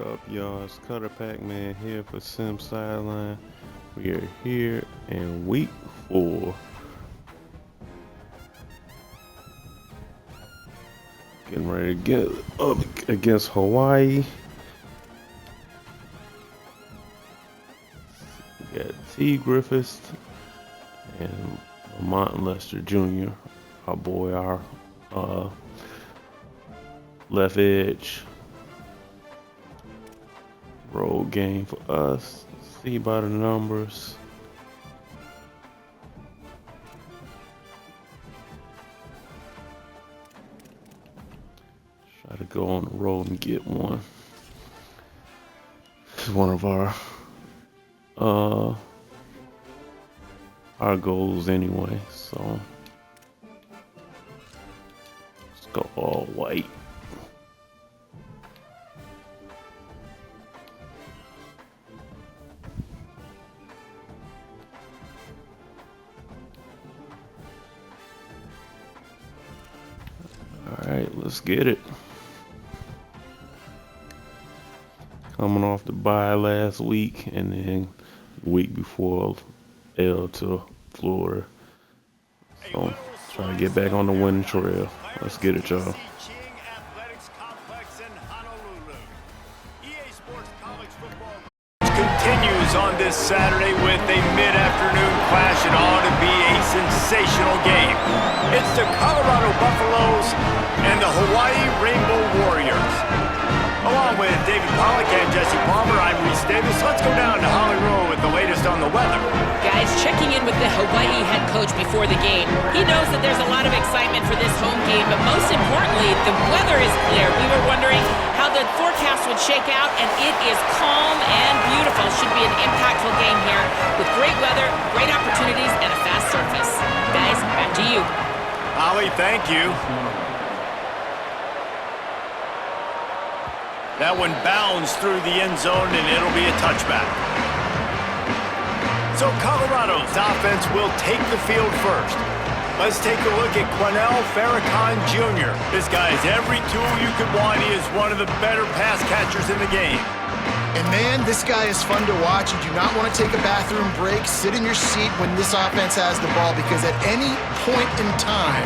up, y'all? It's Cutter Pac-Man here for Sim Sideline. We are here in week 4. Getting ready to get up against Hawaii. We got T. Griffiths and Lamont Lester Jr., our boy, our left edge. Road game for us. See by the numbers. Try to go on the road and get one. It's one of our goals anyway. So let's go all white. Alright, let's get it. Coming off the bye last week and then the week before L to Florida. So trying to get back on the winning trail. Let's get it, y'all. Continues on this Saturday with a mid-afternoon clash. It ought to be a sensational game. It's the Colorado Buffaloes and the Hawaii Rainbow Warriors. Along with David Pollack and Jesse Palmer, I'm Reese Davis. Let's go down to Honolulu with the latest on the weather. Guys, checking in with the Hawaii head coach before the game. He knows that there's a lot of excitement for this home game, but most importantly, the weather is clear. We were wondering how the forecast would shake out, and it is calm and beautiful. Should be an impactful game here with great weather, great opportunities, and a fast surface. Guys, back to you. Ollie, thank you. That one bounds through the end zone, and it'll be a touchback. So Colorado's offense will take the field first. Let's take a look at Quennell Farrakhan Jr. This guy is every tool you could want. He is one of the better pass catchers in the game. And man, this guy is fun to watch. You do not want to take a bathroom break. Sit in your seat when this offense has the ball, because at any point in time,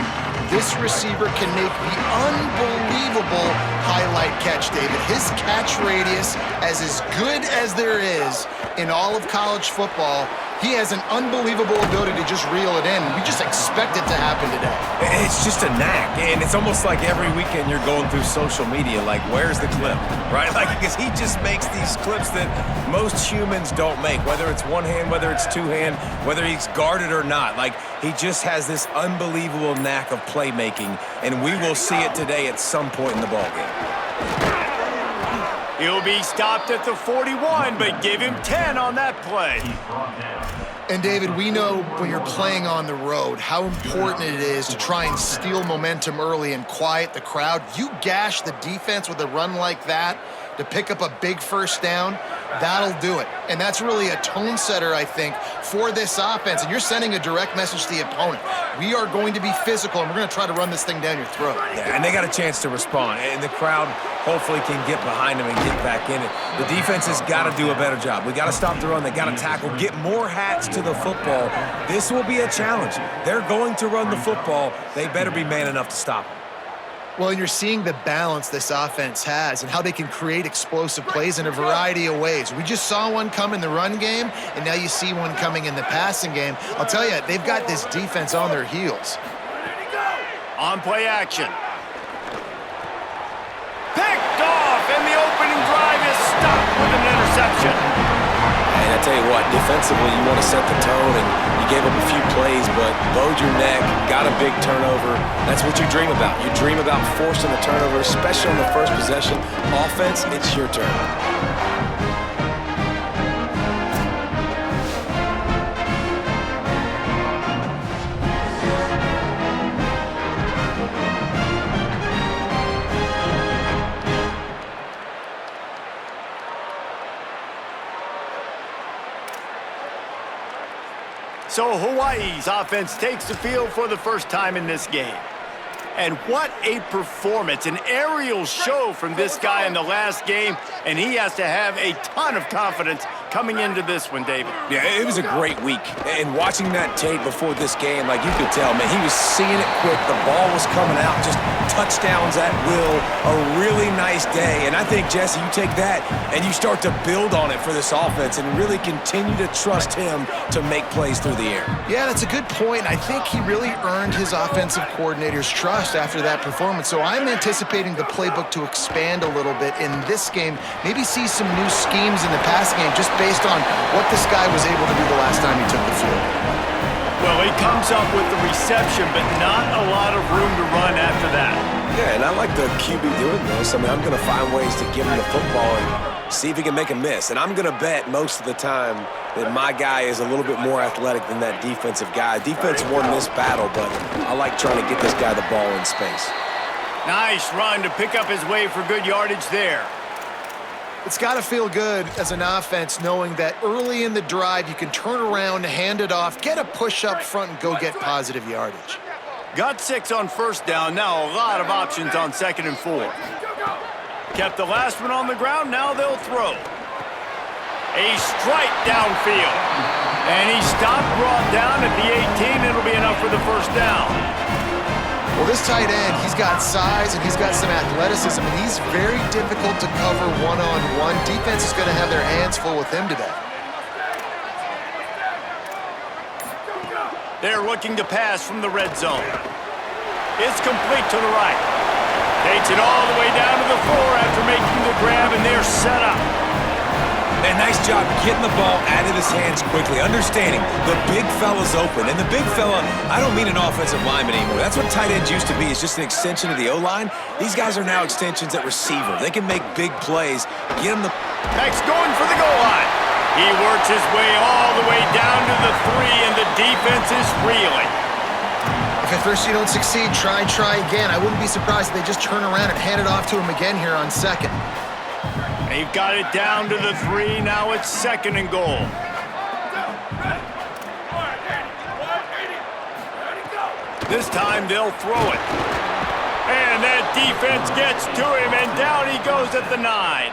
this receiver can make the unbelievable highlight catch, David. His catch radius is as good as there is in all of college football. He has an unbelievable ability to just reel it in. We just expect it to happen today. It's just a knack, and it's almost like every weekend you're going through social media, like, where's the clip, right? Like, because he just makes these clips that most humans don't make, whether it's one hand, whether it's two hand, whether he's guarded or not. Like, he just has this unbelievable knack of playmaking, and we will see it today at some point in the ballgame. He'll be stopped at the 41, but give him 10 on that play. And David, we know when you're playing on the road how important it is to try and steal momentum early and quiet the crowd. You gash the defense with a run like that to pick up a big first down, that'll do it. And that's really a tone setter, I think, for this offense. And you're sending a direct message to the opponent. We are going to be physical, and we're going to try to run this thing down your throat. Yeah, and they got a chance to respond, and the crowd hopefully can get behind them and get back in it. The defense has got to do a better job. We got to stop the run. They got to tackle, get more hats to the football. This will be a challenge. They're going to run the football. They better be man enough to stop them. Well, and you're seeing the balance this offense has and how they can create explosive plays in a variety of ways. We just saw one come in the run game, and now you see one coming in the passing game. I'll tell you, they've got this defense on their heels. On play action. Picked off, and the opening drive is stopped with an interception. And I tell you what, defensively, you want to set the tone, and you gave up a few plays, but bowed your neck, got a big turnover. That's what you dream about. You dream about forcing a turnover, especially on the first possession. Offense, it's your turn. So Hawaii's offense takes the field for the first time in this game. And what a performance, an aerial show from this guy in the last game, and he has to have a ton of confidence coming into this one, David. Yeah, it was a great week. And watching that tape before this game, like you could tell, man, he was seeing it quick. The ball was coming out, just touchdowns at will. A really nice day. And I think, Jesse, you take that and you start to build on it for this offense and really continue to trust him to make plays through the air. Yeah, that's a good point. I think he really earned his offensive coordinator's trust after that performance. So I'm anticipating the playbook to expand a little bit in this game, maybe see some new schemes in the passing game just based on what this guy was able to do the last time he took the field. Well, he comes up with the reception, but not a lot of room to run after that. Yeah, and I like the QB doing this. I mean, I'm going to find ways to give him the football and see if he can make a miss. And I'm going to bet most of the time that my guy is a little bit more athletic than that defensive guy. Defense won this battle, but I like trying to get this guy the ball in space. Nice run to pick up his way for good yardage there. It's got to feel good as an offense knowing that early in the drive you can turn around, hand it off, get a push up front, and go get positive yardage. Got 6 on first down. Now a lot of options on 2nd and 4. Kept the last one on the ground. Now they'll throw. A strike downfield. And he stopped, brought down at the 18. It'll be enough for the first down. Well, this tight end, he's got size and he's got some athleticism, and he's very difficult to cover one-on-one. Defense is going to have their hands full with him today. They're looking to pass from the red zone. It's complete to the right. Takes it all the way down to the 4 after making the grab, and they're set up. And nice job getting the ball out of his hands quickly, understanding the big fella's open. And the big fella, I don't mean an offensive lineman anymore. That's what tight ends used to be, is just an extension of the O-line. These guys are now extensions at receiver. They can make big plays, get them the... Next going for the goal line. He works his way all the way down to the 3, and the defense is reeling. If at first you don't succeed, try again. I wouldn't be surprised if they just turn around and hand it off to him again here on 2nd. They've got it down to the 3. Now it's 2nd and goal. This time they'll throw it. And that defense gets to him, and down he goes at the 9.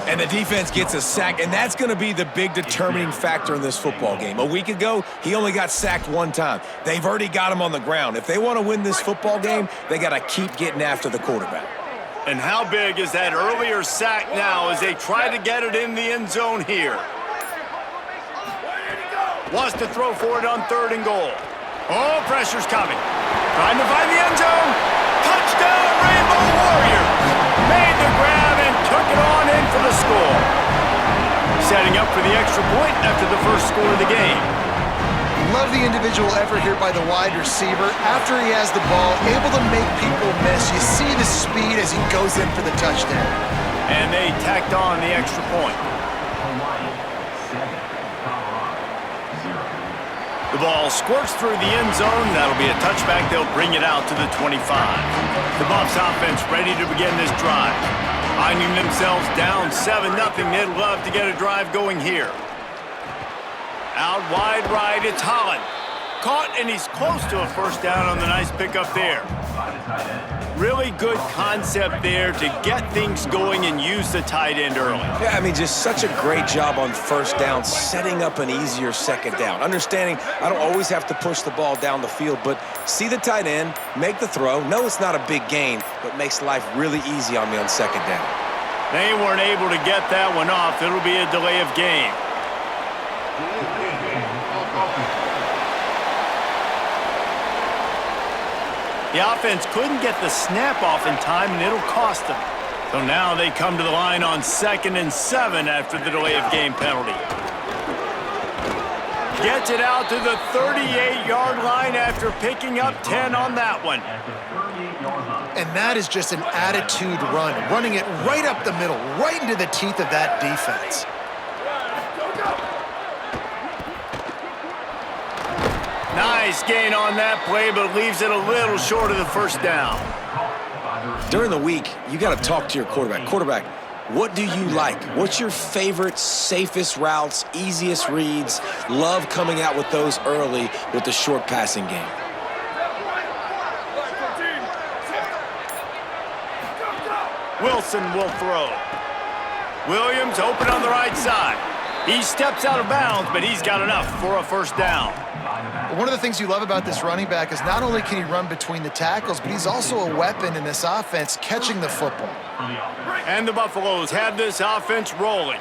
And the defense gets a sack, and that's going to be the big determining factor in this football game. A week ago, he only got sacked 1 time. They've already got him on the ground. If they want to win this football game, they got to keep getting after the quarterback. And how big is that earlier sack now as they try to get it in the end zone here? Wants to throw for it on 3rd and goal. Oh, pressure's coming. Trying to find the end zone. Touchdown, Rainbow Warriors! Made the grab and took it on in for the score. Setting up for the extra point after the first score of the game. Love the individual effort here by the wide receiver. After he has the ball, able to make people miss. You see the speed as he goes in for the touchdown. And they tacked on the extra point. The ball squirts through the end zone. That'll be a touchback. They'll bring it out to the 25. The Buffs offense ready to begin this drive. Finding themselves down 7-0. They'd love to get a drive going here. Out wide right, it's Holland. Caught, and he's close to a first down on the nice pickup there. Really good concept there to get things going and use the tight end early. Yeah, I mean, just such a great job on first down, setting up an easier 2nd down. Understanding I don't always have to push the ball down the field, but see the tight end, make the throw. No, it's not a big gain, but makes life really easy on me on 2nd down. They weren't able to get that one off. It'll be a delay of game. The offense couldn't get the snap off in time, and it'll cost them. So now they come to the line on 2nd and 7 after the delay of game penalty. Gets it out to the 38-yard line after picking up 10 on that one. And that is just an attitude run, running it right up the middle, right into the teeth of that defense. Nice gain on that play, but leaves it a little short of the first down. During the week, you got to talk to your quarterback. Quarterback, what do you like? What's your favorite, safest routes, easiest reads? Love coming out with those early with the short passing game. Wilson will throw. Williams open on the right side. He steps out of bounds, but he's got enough for a first down. One of the things you love about this running back is not only can he run between the tackles, but he's also a weapon in this offense catching the football. And the Buffaloes have this offense rolling.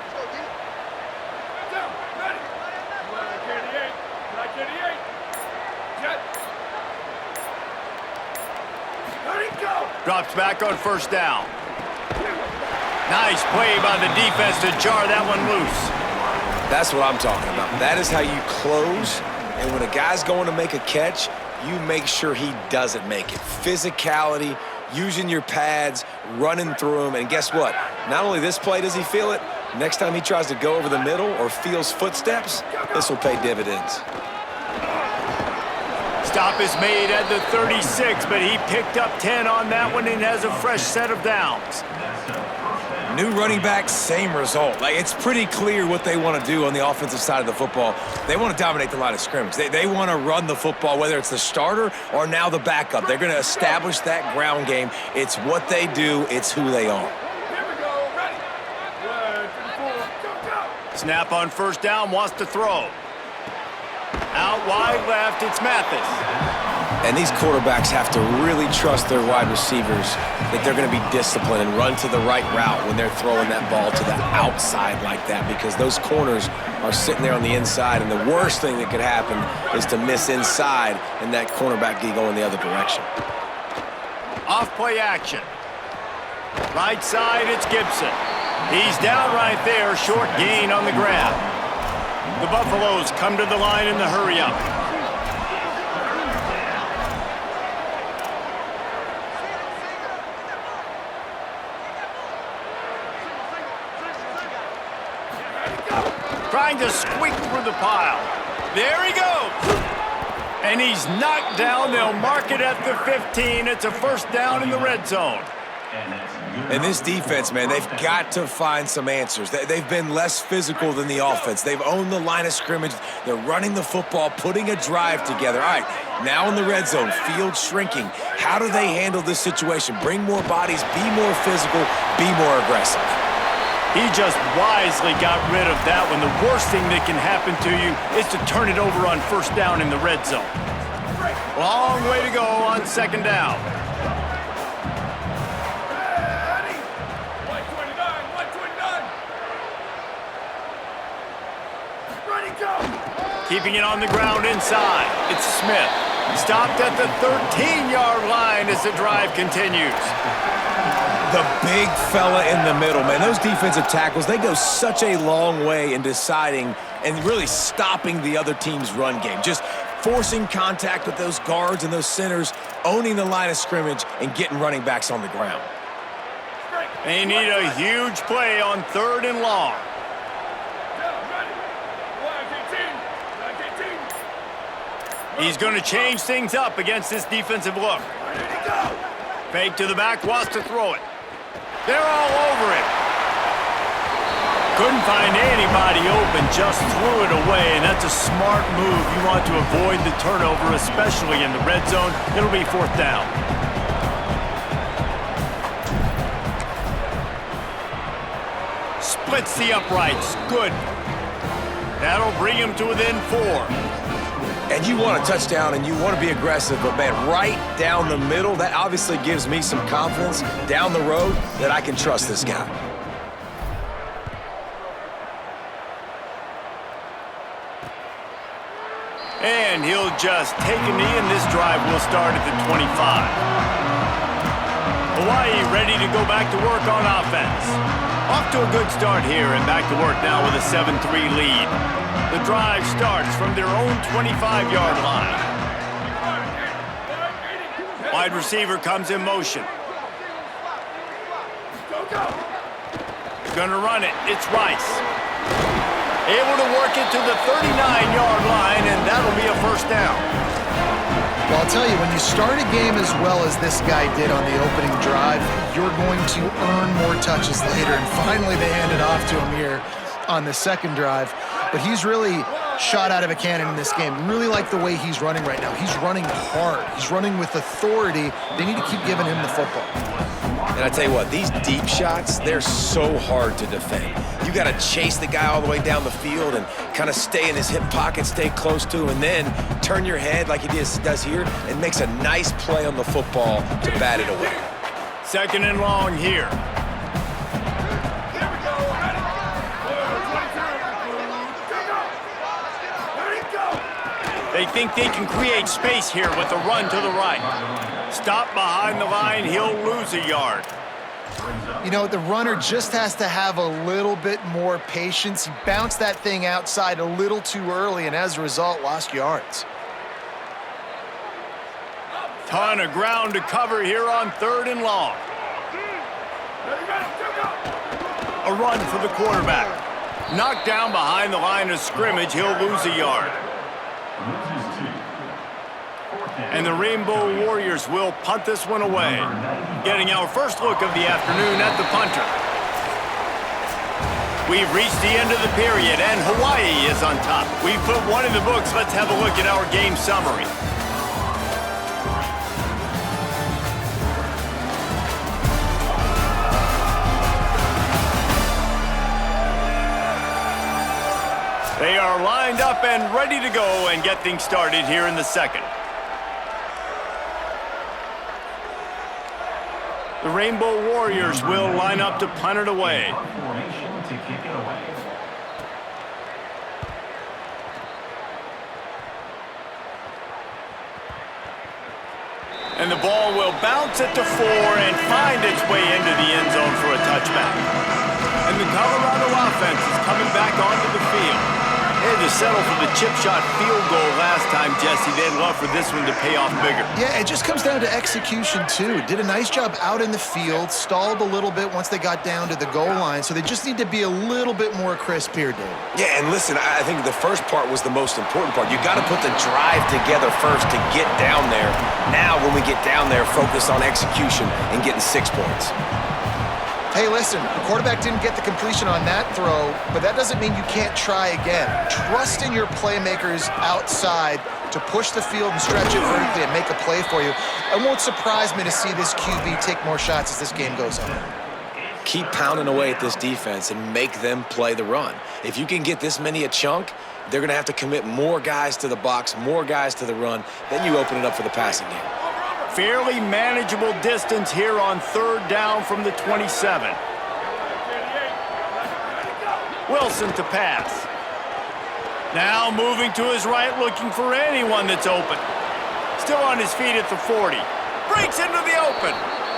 Drops back on first down. Nice play by the defense to jar that one loose. That's what I'm talking about. That is how you close. And when a guy's going to make a catch, you make sure he doesn't make it. Physicality, using your pads, running through them. And guess what? Not only this play does he feel it, next time he tries to go over the middle or feels footsteps, this will pay dividends. Stop is made at the 36, but he picked up 10 on that one and has a fresh set of downs. New running back, same result. Like, it's pretty clear what they want to do on the offensive side of the football. They want to dominate the line of scrimmage. They want to run the football, whether it's the starter or now the backup. They're going to establish that ground game. It's what they do. It's who they are. Snap on first down, wants to throw. Out wide left, it's Mathis. And these quarterbacks have to really trust their wide receivers that they're going to be disciplined and run to the right route when they're throwing that ball to the outside like that, because those corners are sitting there on the inside, and the worst thing that could happen is to miss inside and that cornerback go in the other direction. Off play action. Right side, it's Gibson. He's down right there, short gain on the grab. The Buffaloes come to the line in the hurry-up. Trying to squeak through the pile. There he goes. And he's knocked down. They'll mark it at the 15. It's a first down in the red zone. And this defense, man, they've got to find some answers. They've been less physical than the offense. They've owned the line of scrimmage. They're running the football, putting a drive together. All right, now in the red zone, field shrinking. How do they handle this situation? Bring more bodies, be more physical, be more aggressive. He just wisely got rid of that one. The worst thing that can happen to you is to turn it over on first down in the red zone. Long way to go on second down. Keeping it on the ground inside. It's Smith. Stopped at the 13-yard line as the drive continues. The big fella in the middle, man. Those defensive tackles, they go such a long way in deciding and really stopping the other team's run game. Just forcing contact with those guards and those centers, owning the line of scrimmage, and getting running backs on the ground. They need a huge play on third and long. He's going to change things up against this defensive look. Fake to the back, wants to throw it. They're all over it. Couldn't find anybody open, just threw it away, and that's a smart move. You want to avoid the turnover, especially in the red zone. It'll be fourth down. Splits the uprights, good. That'll bring him to within 4. And you want a touchdown and you want to be aggressive, but man, right down the middle, that obviously gives me some confidence down the road that I can trust this guy. And he'll just take a knee, and this drive will start at the 25. Hawaii ready to go back to work on offense. Off to a good start here and back to work now with a 7-3 lead. The drive starts from their own 25-yard line. Wide receiver comes in motion. Gonna run it. It's Rice. Able to work it to the 39-yard line, and that'll be a first down. Well, I'll tell you, when you start a game as well as this guy did on the opening drive, you're going to earn more touches later. And finally, they hand it off to him here on the second drive. But he's really shot out of a cannon in this game. Really like the way he's running right now. He's running hard. He's running with authority. They need to keep giving him the football. And I tell you what, these deep shots, they're so hard to defend. You got to chase the guy all the way down the field and kind of stay in his hip pocket, stay close to him, and then turn your head like he does here and makes a nice play on the football to bat it away. 2nd and long here. They think they can create space here with a run to the right. Stop behind the line, he'll lose a yard. You know, the runner just has to have a little bit more patience. He bounced that thing outside a little too early, and as a result, lost yards. Ton of ground to cover here on 3rd and long. A run for the quarterback. Knocked down behind the line of scrimmage, he'll lose a yard. And the Rainbow Warriors will punt this one away. Getting our first look of the afternoon at the punter. We've reached the end of the period, and Hawaii is on top. We've put one in the books. Let's have a look at our game summary. They are lined up and ready to go and get things started here in the 2nd. The Rainbow Warriors will line up to punt it away. And the ball will bounce it to 4 and find its way into the end zone for a touchback. And the Colorado offense is coming back onto the field. They had to settle for the chip shot field goal last time, Jesse. They'd love for this one to pay off bigger. Yeah, it just comes down to execution, too. Did a nice job out in the field, stalled a little bit once they got down to the goal line, so they just need to be a little bit more crisp here, Dave. Yeah, and listen, I think the first part was the most important part. You got to put the drive together first to get down there. Now, when we get down there, focus on execution and getting 6 points. Hey, listen, the quarterback didn't get the completion on that throw, but that doesn't mean you can't try again. Trust in your playmakers outside to push the field and stretch it vertically and make a play for you. It won't surprise me to see this QB take more shots as this game goes on. Keep pounding away at this defense and make them play the run. If you can get this many a chunk, they're going to have to commit more guys to the box, more guys to the run. Then you open it up for the passing game. Fairly manageable distance here on 3rd down from the 27. Wilson to pass. Now moving to his right, looking for anyone that's open. Still on his feet at the 40. Breaks into the open.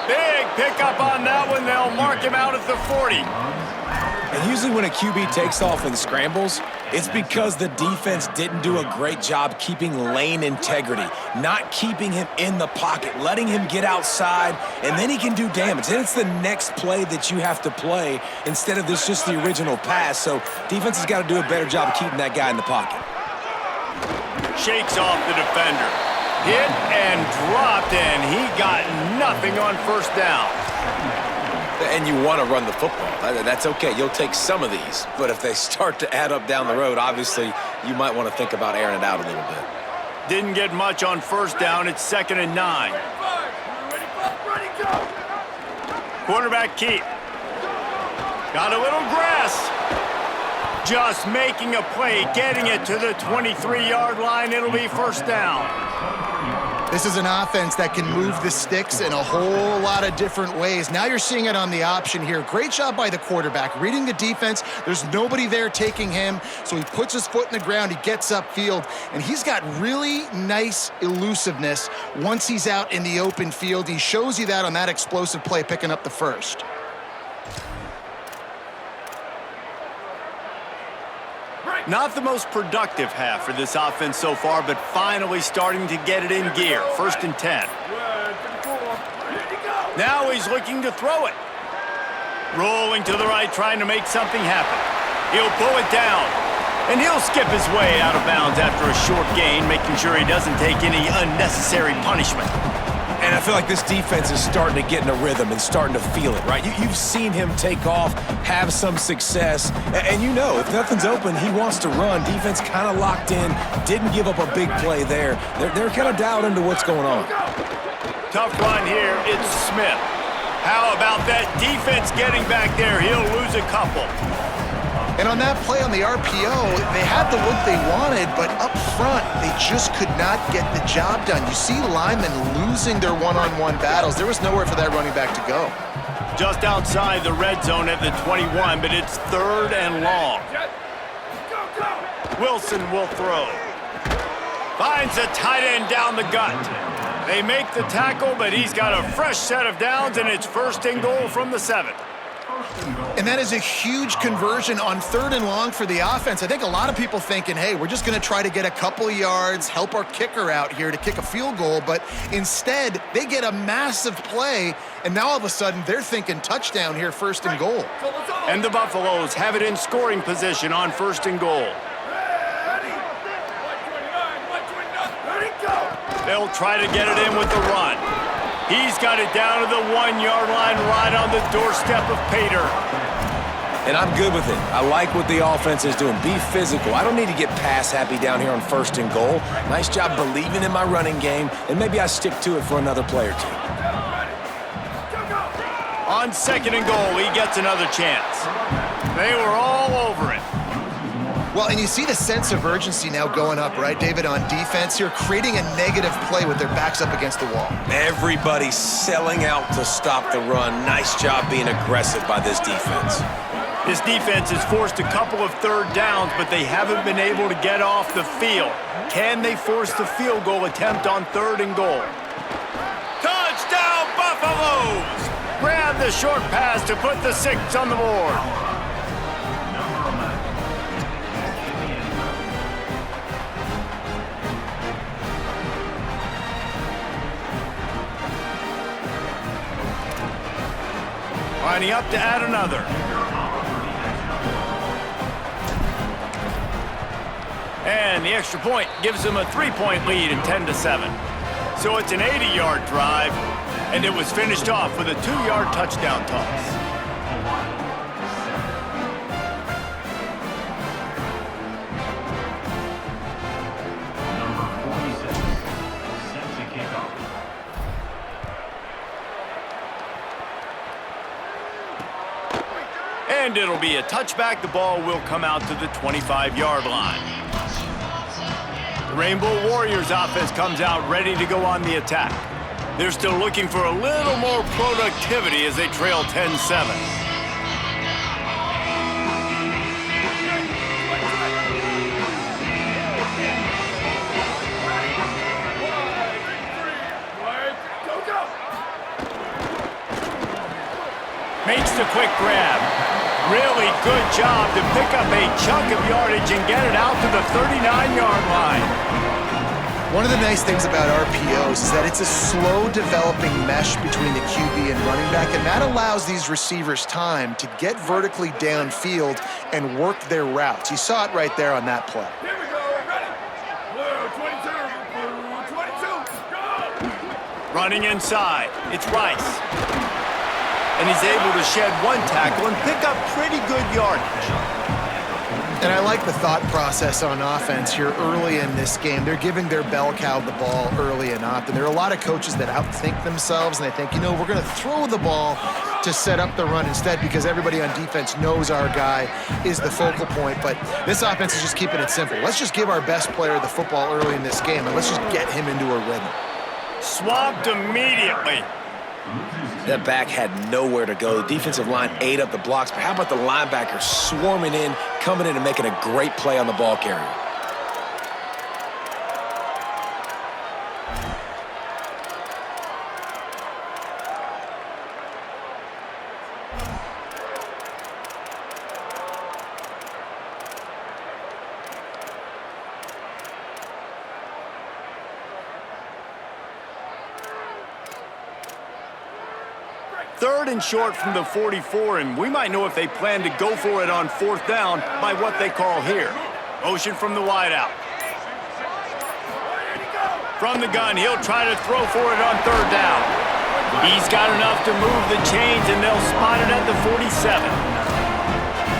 Big pickup on that one. They'll mark him out at the 40. And usually when a QB takes off and scrambles, it's because the defense didn't do a great job keeping lane integrity, not keeping him in the pocket, letting him get outside, and then he can do damage. Then it's the next play that you have to play instead of this just the original pass. So defense has got to do a better job of keeping that guy in the pocket. Shakes off the defender. Hit and dropped, and he got nothing on 1st down. And you want to run the football. That's okay. You'll take some of these. But if they start to add up down the road, obviously, you might want to think about airing it out a little bit. Didn't get much on 1st down. It's 2nd and 9. Quarterback keep. Got a little grass. Just making a play, getting it to the 23-yard line. It'll be 1st down. This is an offense that can move the sticks in a whole lot of different ways. Now you're seeing it on the option here. Great job by the quarterback. Reading the defense, there's nobody there taking him, so he puts his foot in the ground, he gets upfield, and he's got really nice elusiveness once he's out in the open field. He shows you that on that explosive play, picking up the 1st. Not the most productive half for this offense so far, but finally starting to get it in gear. 1st and 10. Now he's looking to throw it. Rolling to the right, trying to make something happen. He'll pull it down, and he'll skip his way out of bounds after a short gain, making sure he doesn't take any unnecessary punishment. And I feel like this defense is starting to get in a rhythm and starting to feel it, right? You've seen him take off, have some success, and you know if nothing's open, he wants to run. Defense kind of locked in, didn't give up a big play there. They're kind of dialed into what's going on. Tough run here. It's Smith. How about that defense getting back there? He'll lose a couple. And on that play on the RPO, they had the look they wanted, but up front, they just could not get the job done. You see linemen losing their one-on-one battles. There was nowhere for that running back to go. Just outside the red zone at the 21, but it's 3rd and long. Wilson will throw. Finds a tight end down the gut. They make the tackle, but he's got a fresh set of downs, and it's 1st and goal from the 7. And that is a huge conversion on 3rd and long for the offense. I think a lot of people thinking, hey, we're just going to try to get a couple of yards, help our kicker out here to kick a field goal. But instead, they get a massive play, and now all of a sudden they're thinking touchdown here, 1st and goal. And the Buffaloes have it in scoring position on 1st and goal. They'll try to get it in with the run. He's got it down to the 1-yard line right on the doorstep of Pater. And I'm good with it. I like what the offense is doing. Be physical. I don't need to get pass happy down here on 1st and goal. Nice job believing in my running game, and maybe I stick to it for another play or two. On 2nd and goal, he gets another chance. They were all over it. Well, and you see the sense of urgency now going up, right, David, on defense here, creating a negative play with their backs up against the wall. Everybody's selling out to stop the run. Nice job being aggressive by this defense. This defense has forced a couple of 3rd downs, but they haven't been able to get off the field. Can they force the field goal attempt on 3rd and goal? Touchdown, Buffaloes! Grab the short pass to put the 6 on the board. Lining up to add another. And the extra point gives them a 3-point lead in 10-7. So it's an 80-yard drive, and it was finished off with a 2-yard touchdown toss. And it'll be a touchback. The ball will come out to the 25-yard line. The Rainbow Warriors offense comes out ready to go on the attack. They're still looking for a little more productivity as they trail 10-7. Makes the quick grab. Really good job to pick up a chunk of yardage and get it out to the 39-yard line. One of the nice things about RPOs is that it's a slow developing mesh between the QB and running back, and that allows these receivers time to get vertically downfield and work their routes. You saw it right there on that play. Here we go, ready? Blue 22, go! Running inside, it's Rice. And he's able to shed one tackle and pick up pretty good yardage. And I like the thought process on offense here early in this game. They're giving their bell cow the ball early and often. There are a lot of coaches that outthink themselves, and they think, you know, we're going to throw the ball to set up the run instead because everybody on defense knows our guy is the focal point. But this offense is just keeping it simple. Let's just give our best player the football early in this game, and let's just get him into a rhythm. Swamped immediately. That back had nowhere to go. The defensive line ate up the blocks, but how about the linebacker swarming in, coming in and making a great play on the ball carrier? Third and short from the 44, and we might know if they plan to go for it on 4th down by what they call here. Motion from the wideout. From the gun, he'll try to throw for it on 3rd down. He's got enough to move the chains, and they'll spot it at the 47.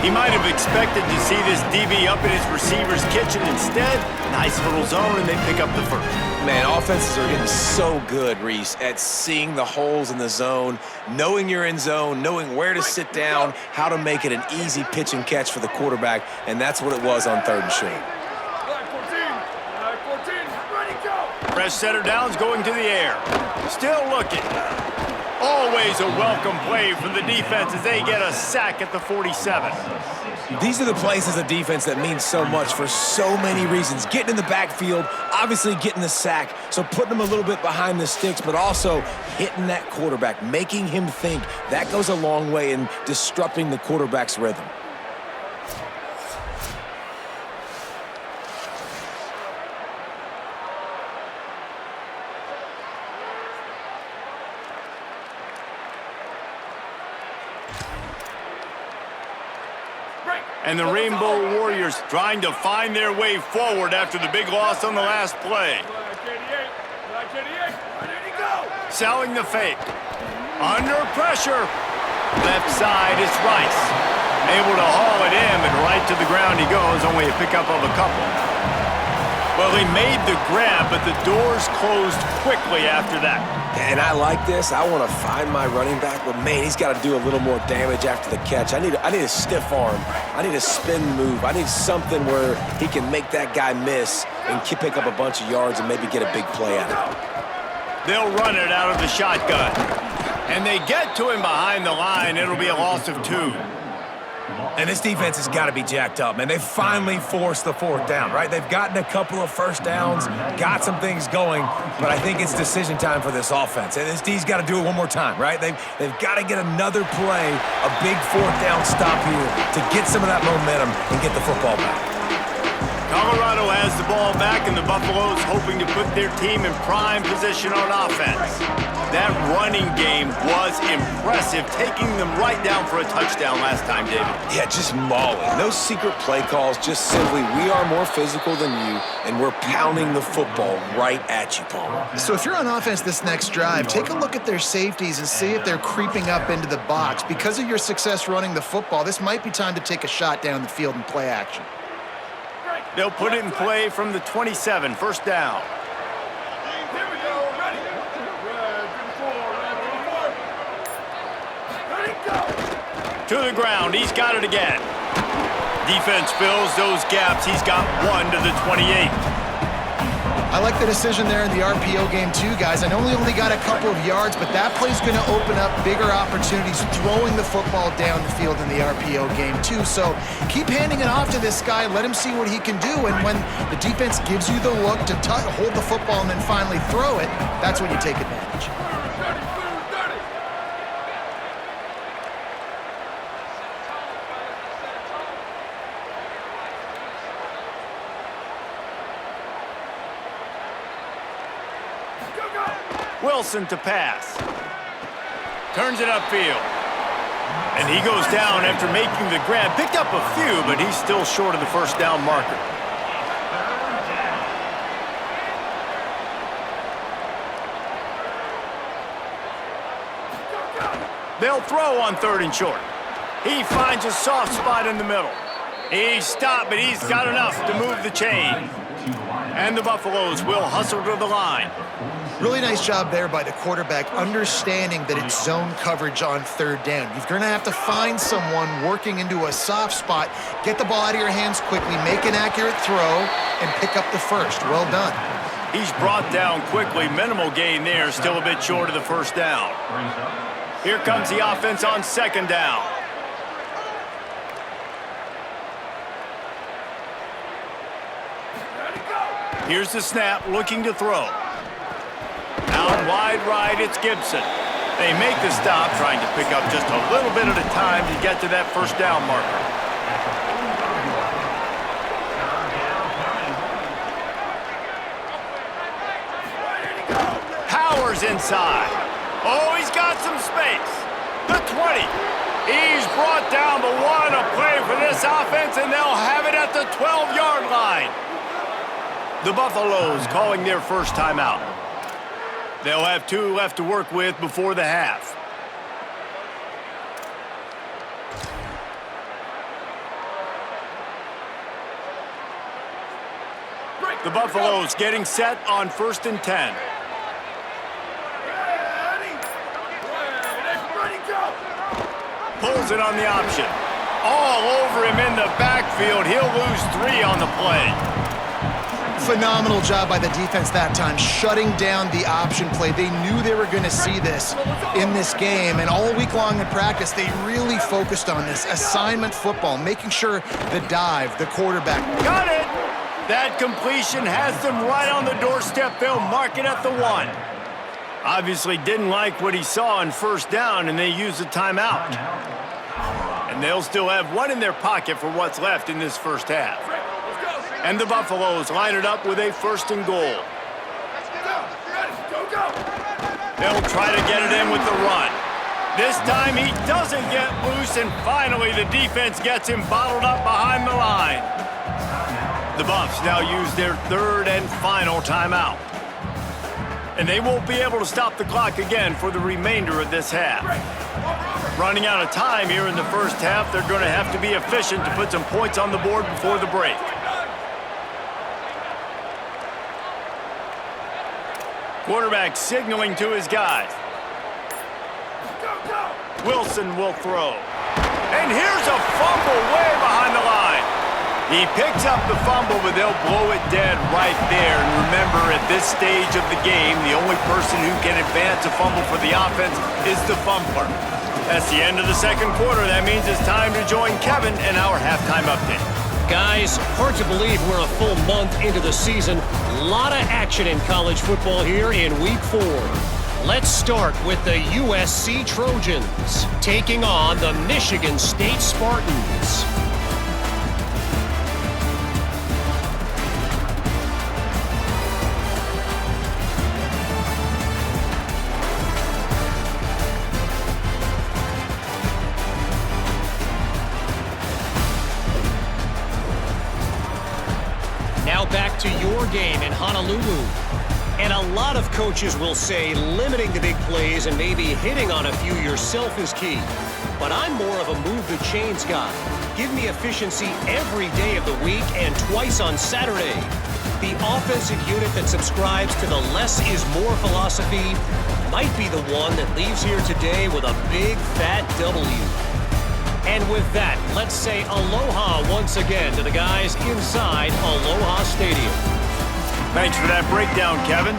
He might have expected to see this DB up in his receiver's kitchen. Instead, nice little zone, and they pick up the first. Man, offenses are getting so good, Reese, at seeing the holes in the zone, knowing you're in zone, knowing where to sit down, how to make it an easy pitch and catch for the quarterback, and that's what it was on 3rd and short. Ready, go! Fresh setter downs going to the air. Still looking. Always a welcome play from the defense as they get a sack at the 47. These are the plays as a defense that mean so much for so many reasons. Getting in the backfield, obviously getting the sack, so putting them a little bit behind the sticks, but also hitting that quarterback, making him think. That goes a long way in disrupting the quarterback's rhythm. And the Rainbow Warriors trying to find their way forward after the big loss on the last play. Selling the fake. Under pressure. Left side is Rice. Able to haul it in, and right to the ground he goes, only a pickup of a couple. Well, he made the grab, but the doors closed quickly after that. And I like this. I want to find my running back, but man, he's got to do a little more damage after the catch. I need a stiff arm. I need a spin move. I need something where he can make that guy miss and pick up a bunch of yards and maybe get a big play out of it. They'll run it out of the shotgun. And they get to him behind the line. It'll be a loss of 2. And this defense has got to be jacked up, man. They finally forced the 4th down, right? They've gotten a couple of first downs, got some things going, but I think it's decision time for this offense. And this D's got to do it one more time, right? They've got to get another play, a big 4th down stop here to get some of that momentum and get the football back. Colorado has the ball back, and the Buffaloes hoping to put their team in prime position on offense. That running game was impressive, taking them right down for a touchdown last time, David. Yeah, just mauling. No secret play calls, just simply we are more physical than you, and we're pounding the football right at you, Palmer. So if you're on offense this next drive, take a look at their safeties and see if they're creeping up into the box. Because of your success running the football, this might be time to take a shot down the field and play action. They'll put it in play from the 27, 1st down. Here we go, ready. Ready, go. To the ground, he's got it again. Defense fills those gaps. He's got 1 to the 28. I like the decision there in the RPO game too, guys. I know he only got a couple of yards, but that play's going to open up bigger opportunities throwing the football down the field in the RPO game too. So keep handing it off to this guy. Let him see what he can do. And when the defense gives you the look to hold the football and then finally throw it, that's when you take advantage. Wilson to pass. Turns it upfield. And he goes down after making the grab. Picked up a few, but he's still short of the 1st down marker. They'll throw on 3rd and short. He finds a soft spot in the middle. He's stopped, but he's got enough to move the chain. And the Buffaloes will hustle to the line. Really nice job there by the quarterback, understanding that it's zone coverage on 3rd down. You're going to have to find someone working into a soft spot, get the ball out of your hands quickly, make an accurate throw, and pick up the 1st. Well done. He's brought down quickly. Minimal gain there, still a bit short of the 1st down. Here comes the offense on 2nd down. Here's the snap, looking to throw. Out wide right, it's Gibson. They make the stop, trying to pick up just a little bit at a time to get to that 1st down marker. Powers inside. Oh, he's got some space. The 20. He's brought down, but what a play for this offense, and they'll have it at the 12-yard line. The Buffaloes calling their 1st timeout. They'll have 2 left to work with before the half. The Buffaloes getting set on 1st and 10. Ready, go! Pulls it on the option. All over him in the backfield. He'll lose 3 on the play. Phenomenal job by the defense that time, shutting down the option play. They knew they were going to see this in this game, and all week long in practice, they really focused on this assignment football, making sure the dive, the quarterback. Got it! That completion has them right on the doorstep. They'll mark it at the 1. Obviously didn't like what he saw on 1st down, and they used the timeout. And they'll still have 1 in their pocket for what's left in this 1st half. And the Buffaloes line it up with a 1st and goal. They'll try to get it in with the run. This time he doesn't get loose, and finally the defense gets him bottled up behind the line. The Buffs now use their 3rd and final timeout. And they won't be able to stop the clock again for the remainder of this half. Running out of time here in the 1st half, they're going to have to be efficient to put some points on the board before the break. Quarterback signaling to his guys. Wilson will throw. And here's a fumble way behind the line. He picks up the fumble, but they'll blow it dead right there. And remember, at this stage of the game, the only person who can advance a fumble for the offense is the fumbler. That's the end of the 2nd quarter. That means it's time to join Kevin in our halftime update. Guys, hard to believe we're a full month into the season. A lot of action in college football here in Week 4. Let's start with the USC Trojans taking on the Michigan State Spartans. Now back to your game in Honolulu. And a lot of coaches will say limiting the big plays and maybe hitting on a few yourself is key. But I'm more of a move the chains guy. Give me efficiency every day of the week and twice on Saturday. The offensive unit that subscribes to the less is more philosophy might be the one that leaves here today with a big fat W. And with that, let's say aloha once again to the guys inside Aloha Stadium. Thanks for that breakdown, Kevin.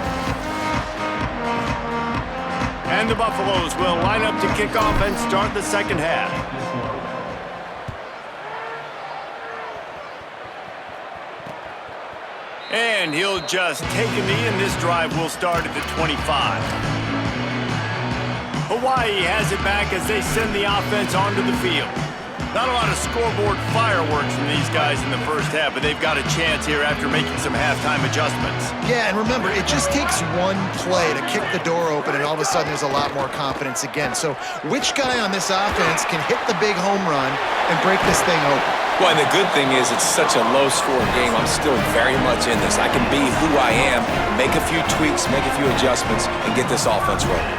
And the Buffaloes will line up to kick off and start the 2nd half. And he'll just take a knee, and this drive will start at the 25. Hawaii has it back as they send the offense onto the field. Not a lot of scoreboard fireworks from these guys in the 1st half, but they've got a chance here after making some halftime adjustments. Yeah, and remember, it just takes one play to kick the door open, and all of a sudden there's a lot more confidence again. So which guy on this offense can hit the big home run and break this thing open? Well, and the good thing is it's such a low-scoring game. I'm still very much in this. I can be who I am, make a few tweaks, make a few adjustments, and get this offense rolling.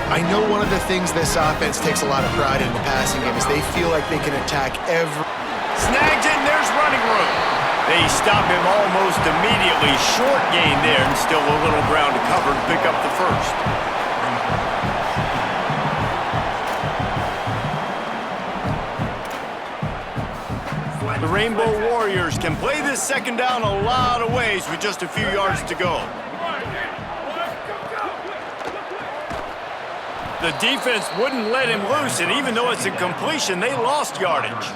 I know one of the things this offense takes a lot of pride in the passing game is they feel like they can attack every... Snags it, and there's running room. They stop him almost immediately. Short gain there, and still a little ground to cover to pick up the 1st. The Rainbow Warriors can play this 2nd down a lot of ways with just a few yards to go. The defense wouldn't let him loose, and even though it's a completion, they lost yardage.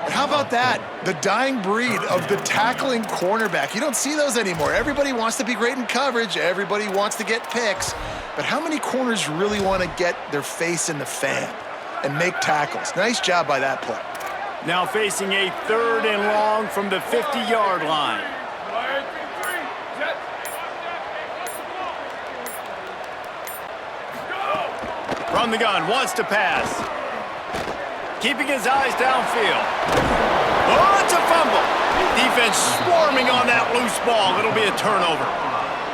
How about that? The dying breed of the tackling cornerback. You don't see those anymore. Everybody wants to be great in coverage. Everybody wants to get picks. But how many corners really want to get their face in the fan and make tackles? Nice job by that play. Now facing a 3rd and long from the 50-yard line. From the gun, wants to pass. Keeping his eyes downfield. Oh, it's a fumble. Defense swarming on that loose ball. It'll be a turnover.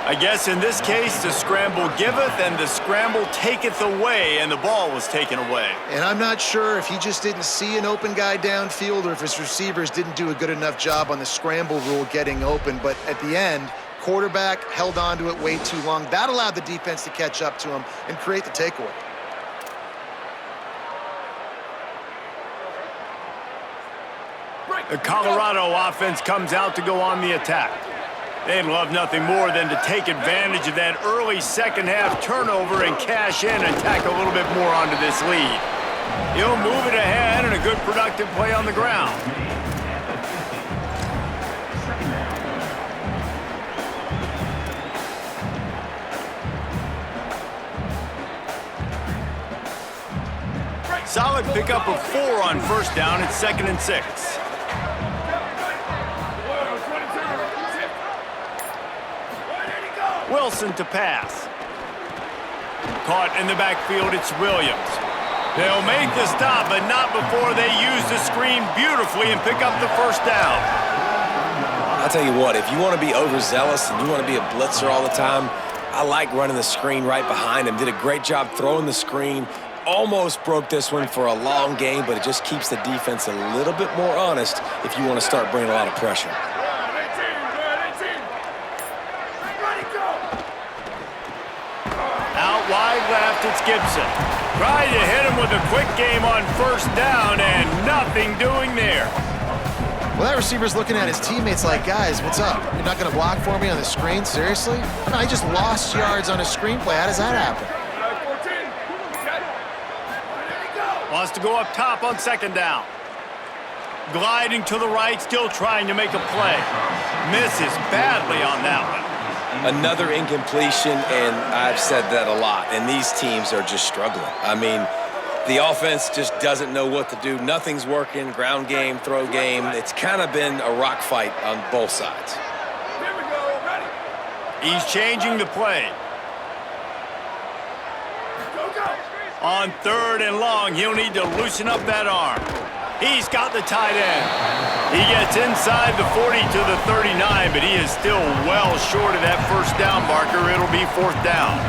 I guess in this case, the scramble giveth and the scramble taketh away, and the ball was taken away. And I'm not sure if he just didn't see an open guy downfield or if his receivers didn't do a good enough job on the scramble rule getting open. But at the end, quarterback held on to it way too long. That allowed the defense to catch up to him and create the takeaway. The Colorado offense comes out to go on the attack. They'd love nothing more than to take advantage of that early second-half turnover and cash in and tack a little bit more onto this lead. He'll move it ahead and a good productive play on the ground. Solid pickup of 4 on first down at 2nd and 6. Wilson to pass. Caught in the backfield, it's Williams. They'll make the stop, but not before they use the screen beautifully and pick up the first down. I'll tell you what, if you want to be overzealous and you want to be a blitzer all the time, I like running the screen right behind him. Did a great job throwing the screen. Almost broke this one for a long game, but it just keeps the defense a little bit more honest if you want to start bringing a lot of pressure. Out wide left, it's Gibson. Trying to hit him with a quick game on first down and nothing doing there. Well, that receiver's looking at his teammates like, guys, what's up? You're not going to block for me on the screen? Seriously? No, he just lost yards on a screenplay. How does that happen? Wants to go up top on second down. Gliding to the right, still trying to make a play. Misses badly on that one. Another incompletion, and I've said that a lot, and these teams are just struggling. I mean, the offense just doesn't know what to do. Nothing's working, ground game, throw game. It's kind of been a rock fight on both sides. Here we go, ready. He's changing the play. Go, go. On 3rd and long, he'll need to loosen up that arm. He's got the tight end. He gets inside the 40 to the 39, but he is still well short of that first down marker. It'll be 4th down.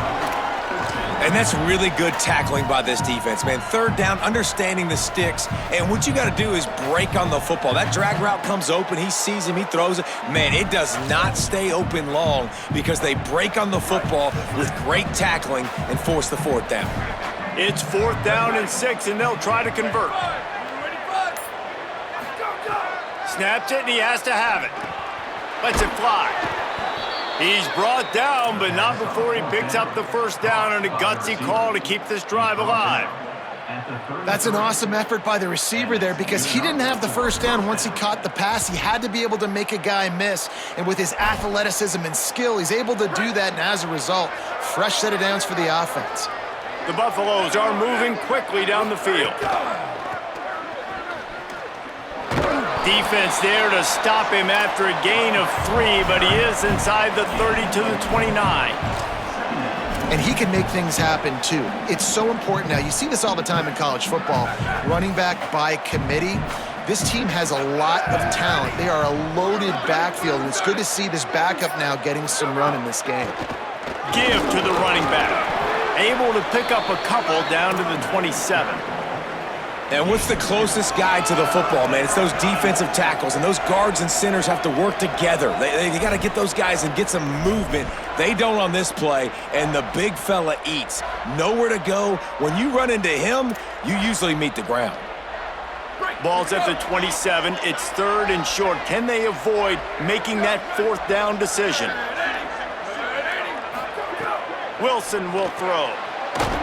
And that's really good tackling by this defense, man. 3rd down, understanding the sticks, and what you got to do is break on the football. That drag route comes open, he sees him, he throws it. Man, it does not stay open long because they break on the football with great tackling and force the 4th down. It's 4th down and 6, and they'll try to convert. Snaps it, and he has to have it. Lets it fly. He's brought down, but not before he picks up the first down on a gutsy call to keep this drive alive. That's an awesome effort by the receiver there because he didn't have the first down once he caught the pass. He had to be able to make a guy miss, and with his athleticism and skill, he's able to do that, and as a result, fresh set of downs for the offense. The Buffaloes are moving quickly down the field. Defense there to stop him after a gain of 3, but he is inside the 30 to the 29. And he can make things happen, too. It's so important now. You see this all the time in college football. Running back by committee. This team has a lot of talent. They are a loaded backfield, and it's good to see this backup now getting some run in this game. Give to the running back. Able to pick up a couple down to the 27. And what's the closest guy to the football, man? It's those defensive tackles, and those guards and centers have to work together. They got to get those guys and get some movement. They don't on this play, and the big fella eats. Nowhere to go. When you run into him, you usually meet the ground. Ball's at the 27. It's 3rd and short. Can they avoid making that 4th down decision? Wilson will throw.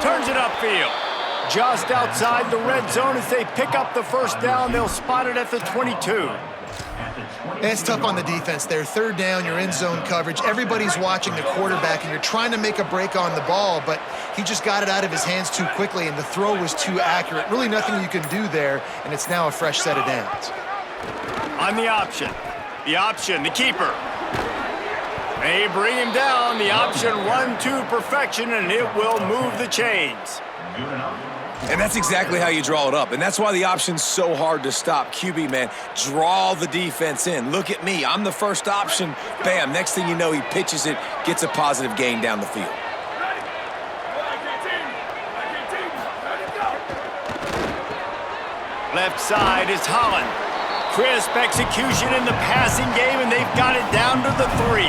Turns it upfield. Just outside the red zone as they pick up the first down. They'll spot it at the 22. And it's tough on the defense there. 3rd down, you're in zone coverage. Everybody's watching the quarterback, and you're trying to make a break on the ball, but he just got it out of his hands too quickly, and the throw was too accurate. Really nothing you can do there, and it's now a fresh set of downs. On the option, the keeper. They bring him down. The option run to perfection, and it will move the chains. And that's exactly how you draw it up. And that's why the option's so hard to stop. QB, man, draw the defense in. Look at me. I'm the first option. Bam. Next thing you know, he pitches it, gets a positive gain down the field. Left side is Holland. Crisp execution in the passing game, and they've got it down to the 3.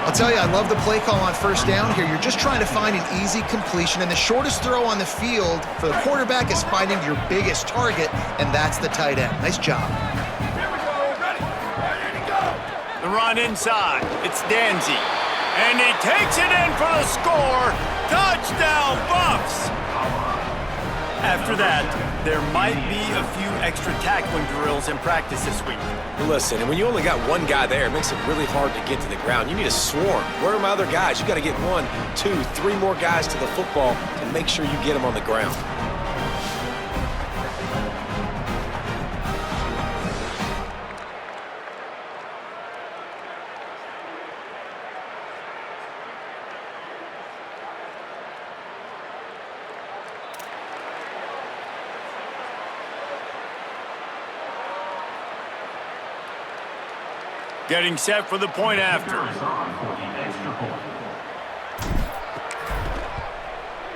I'll tell you, I love the play call on first down here. You're just trying to find an easy completion, and the shortest throw on the field for the quarterback is finding your biggest target, and that's the tight end. Nice job. Here we go. Ready to go. The run inside. It's Danzy. And he takes it in for the score. Touchdown, Buffs! After that, there might be a few extra tackling drills in practice this week. Listen, and when you only got one guy there, it makes it really hard to get to the ground. You need a swarm. Where are my other guys? You got to get 1, 2, 3 more guys to the football to make sure you get them on the ground. Getting set for the point after.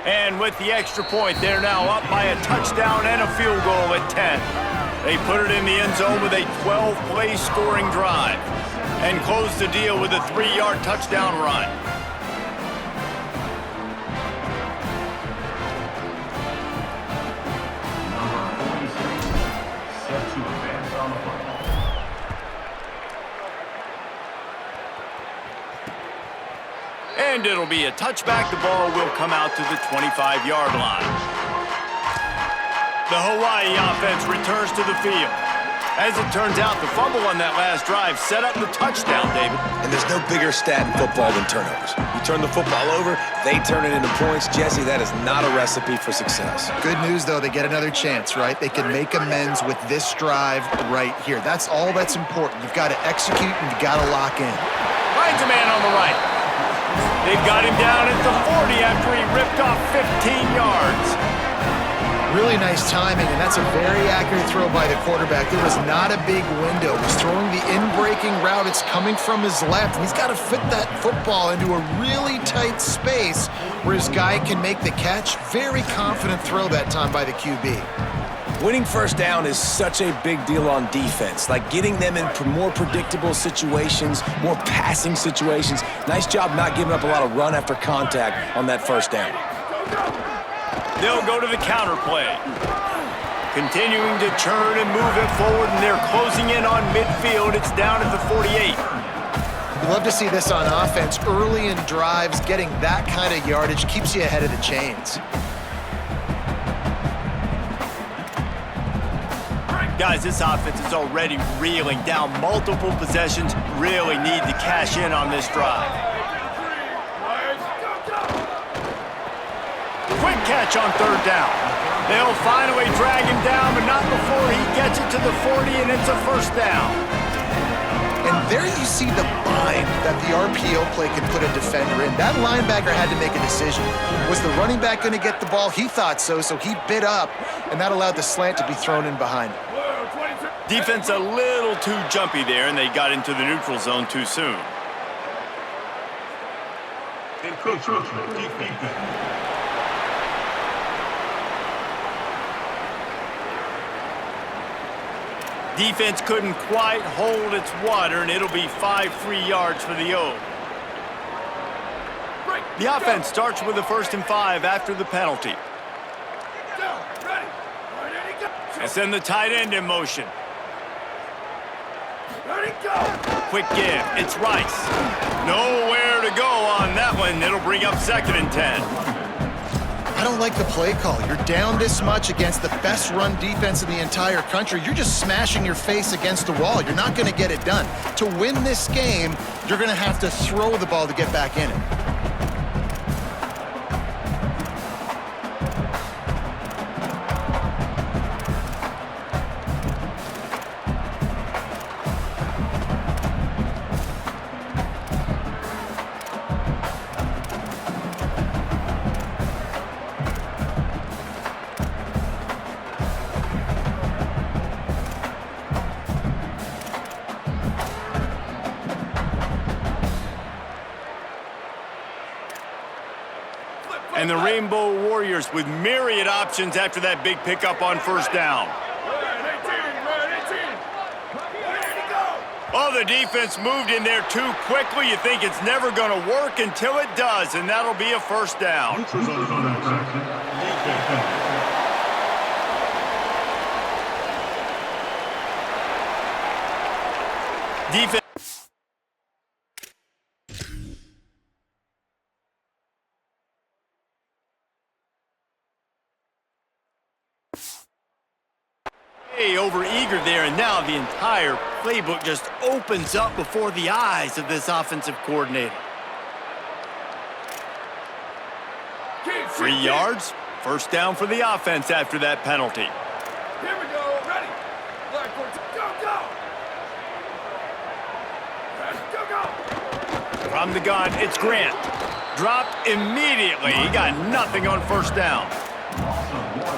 And with the extra point, they're now up by a touchdown and a field goal at 10. They put it in the end zone with a 12-play scoring drive and close the deal with a 3-yard touchdown run. And it'll be a touchback. The ball will come out to the 25-yard line. The Hawaii offense returns to the field. As it turns out, the fumble on that last drive set up the touchdown, David. And there's no bigger stat in football than turnovers. You turn the football over, they turn it into points. Jesse, that is not a recipe for success. Good news, though, they get another chance, right? They can make amends with this drive right here. That's all that's important. You've got to execute and you've got to lock in. Finds a man on the right. They've got him down at the 40 after he ripped off 15 yards. Really nice timing, and that's a very accurate throw by the quarterback. There was not a big window. He's throwing the in-breaking route. It's coming from his left, and he's got to fit that football into a really tight space where his guy can make the catch. Very confident throw that time by the QB. Winning first down is such a big deal on defense, like getting them in more predictable situations, more passing situations. Nice job not giving up a lot of run after contact on that first down. They'll go to the counter play. Continuing to churn and move it forward, and they're closing in on midfield. It's down at the 48. You love to see this on offense. Early in drives, getting that kind of yardage keeps you ahead of the chains. Guys, this offense is already reeling down multiple possessions. Really need to cash in on this drive. Quick catch on third down. They'll finally drag him down, but not before he gets it to the 40, and it's a first down. And there you see the bind that the RPO play can put a defender in. That linebacker had to make a decision. Was the running back going to get the ball? He thought so, so he bit up, and that allowed the slant to be thrown in behind him. Defense a little too jumpy there, and they got into the neutral zone too soon. Defense couldn't quite hold its water, and it'll be 5 free yards for the O. The offense starts with a 1st and 5 after the penalty. And send the tight end in motion. Quick give. It's Rice. Nowhere to go on that one. It'll bring up 2nd and 10. I don't like the play call. You're down this much against the best run defense in the entire country. You're just smashing your face against the wall. You're not going to get it done. To win this game, you're going to have to throw the ball to get back in it. And the Rainbow Warriors with myriad options after that big pickup on first down. Oh, the defense moved in there too quickly. You think it's never going to work until it does, and that'll be a first down. Defense. Over-eager there, and now the entire playbook just opens up before the eyes of this offensive coordinator. 3 yards, first down for the offense after that penalty. Here we go, ready. Go, go. Go, go. From the gun, it's Grant. Dropped immediately. He got nothing on first down.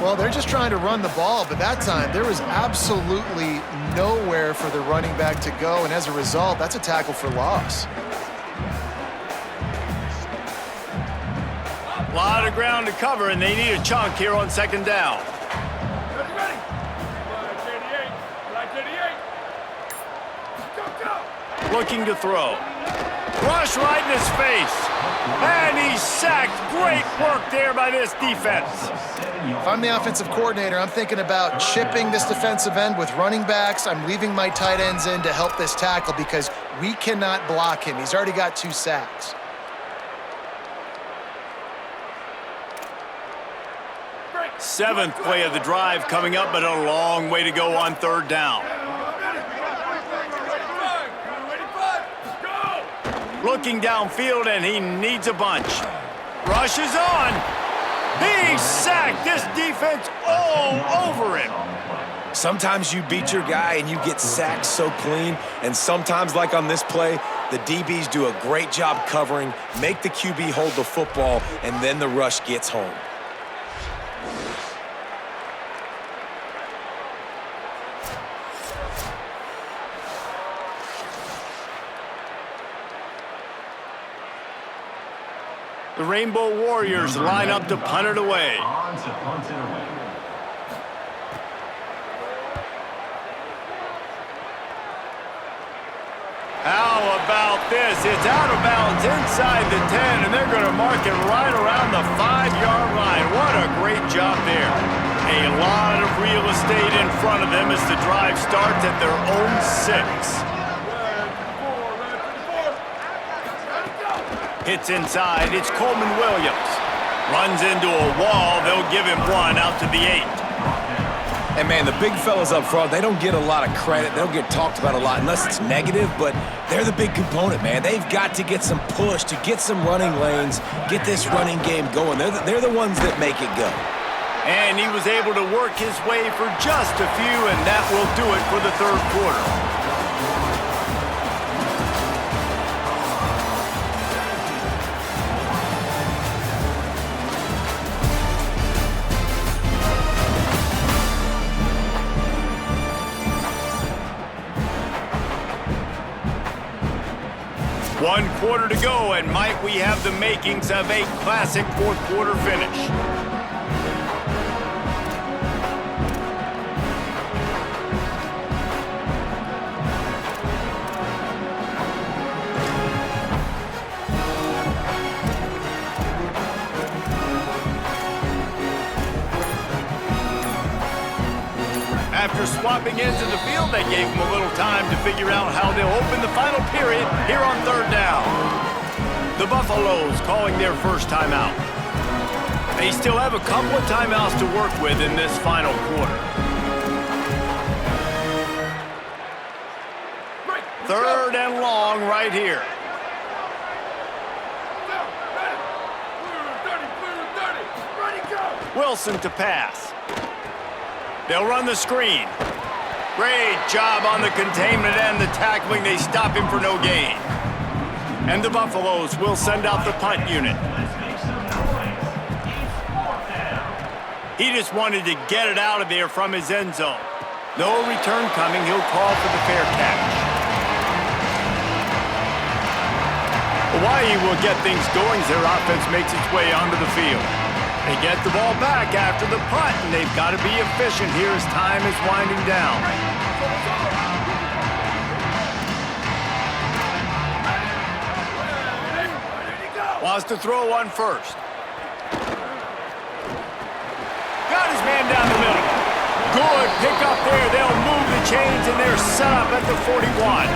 Well, they're just trying to run the ball, but that time there was absolutely nowhere for the running back to go, and as a result, that's a tackle for loss. A lot of ground to cover, and they need a chunk here on second down. Ready, ready. Black 88. Go, go. Looking to throw. Rush right in his face. And he's sacked. Great work there by this defense. If I'm the offensive coordinator, I'm thinking about chipping this defensive end with running backs. I'm leaving my tight ends in to help this tackle because we cannot block him. He's already got 2 sacks. Seventh play of the drive coming up, but a long way to go on third down. Looking downfield, and he needs a bunch. Rush is on. He's sacked. This defense all over him. Sometimes you beat your guy and you get sacked so clean, and sometimes, like on this play, the DBs do a great job covering, make the QB hold the football, and then the rush gets home. The Rainbow Warriors line up to punt it away. How about this? It's out of bounds inside the 10, and they're going to mark it right around the 5-yard line. What a great job there. A lot of real estate in front of them as the drive starts at their own 6. Hits inside, it's Coleman Williams. Runs into a wall, they'll give him 1 out to the 8. And man, the big fellas up front, they don't get a lot of credit. They don't get talked about a lot unless it's negative, but they're the big component, man. They've got to get some push, to get some running lanes, get this running game going. They're the ones that make it go. And he was able to work his way for just a few, and that will do it for the third quarter. One quarter to go, and might we have the makings of a classic fourth quarter finish. After swapping ends of the field, that gave them a little time to figure out how they'll open the final period here on third down. The Buffaloes calling their first timeout. They still have a couple of timeouts to work with in this final quarter. Third and long right here. Wilson to pass. They'll run the screen. Great job on the containment and the tackling. They stop him for no gain. And the Buffaloes will send out the punt unit. He just wanted to get it out of there from his end zone. No return coming. He'll call for the fair catch. Hawaii will get things going as their offense makes its way onto the field. They get the ball back after the punt, and they've got to be efficient here as time is winding down. Wants to throw on first. Got his man down the middle. Good pick up there. They'll move the chains, and they're set up at the 41.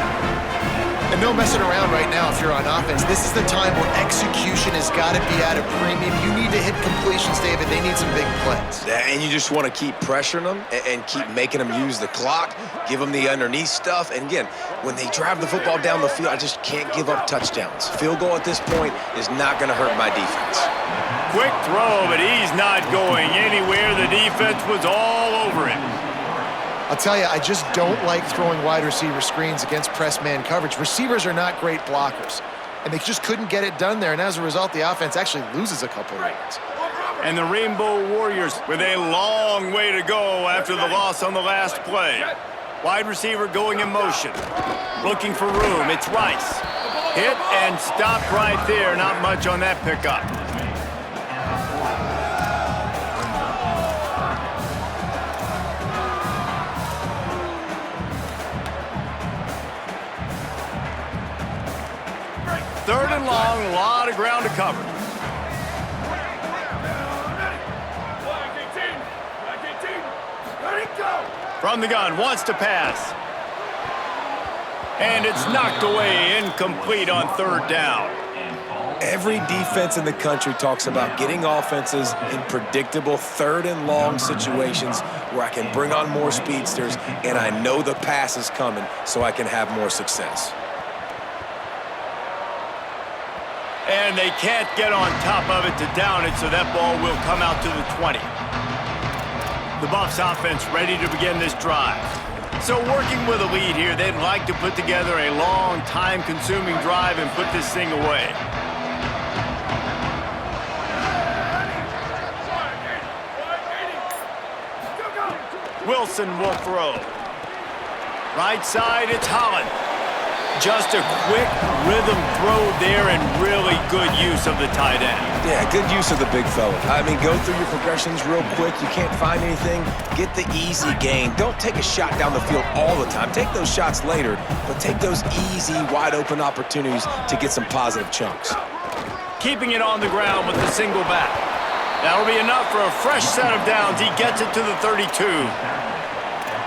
And no messing around right now if you're on offense. This is the time where execution has got to be at a premium. You need to hit completions, David. They need some big plays. And you just want to keep pressuring them and keep making them use the clock, give them the underneath stuff. And again, when they drive the football down the field, I just can't give up touchdowns. Field goal at this point is not going to hurt my defense. Quick throw, but he's not going anywhere. The defense was all over him. I'll tell you, I just don't like throwing wide receiver screens against press man coverage. Receivers are not great blockers, and they just couldn't get it done there. And as a result, the offense actually loses a couple of yards. And the Rainbow Warriors with a long way to go after the loss on the last play. Wide receiver going in motion. Looking for room. It's Rice. Hit and stopped right there. Not much on that pickup. Third and long, a lot of ground to cover. From the gun, wants to pass. And it's knocked away, incomplete on third down. Every defense in the country talks about getting offenses in predictable third and long situations where I can bring on more speedsters and I know the pass is coming so I can have more success. And they can't get on top of it to down it, so that ball will come out to the 20. The Buffs offense ready to begin this drive. So working with a lead here, they'd like to put together a long, time-consuming drive and put this thing away. Wilson will throw. Right side, it's Holland. Just a quick rhythm throw there and really good use of the tight end. Yeah, good use of the big fella. I mean, go through your progressions real quick. You can't find anything. Get the easy gain. Don't take a shot down the field all the time. Take those shots later, but take those easy, wide-open opportunities to get some positive chunks. Keeping it on the ground with the single back. That'll be enough for a fresh set of downs. He gets it to the 32.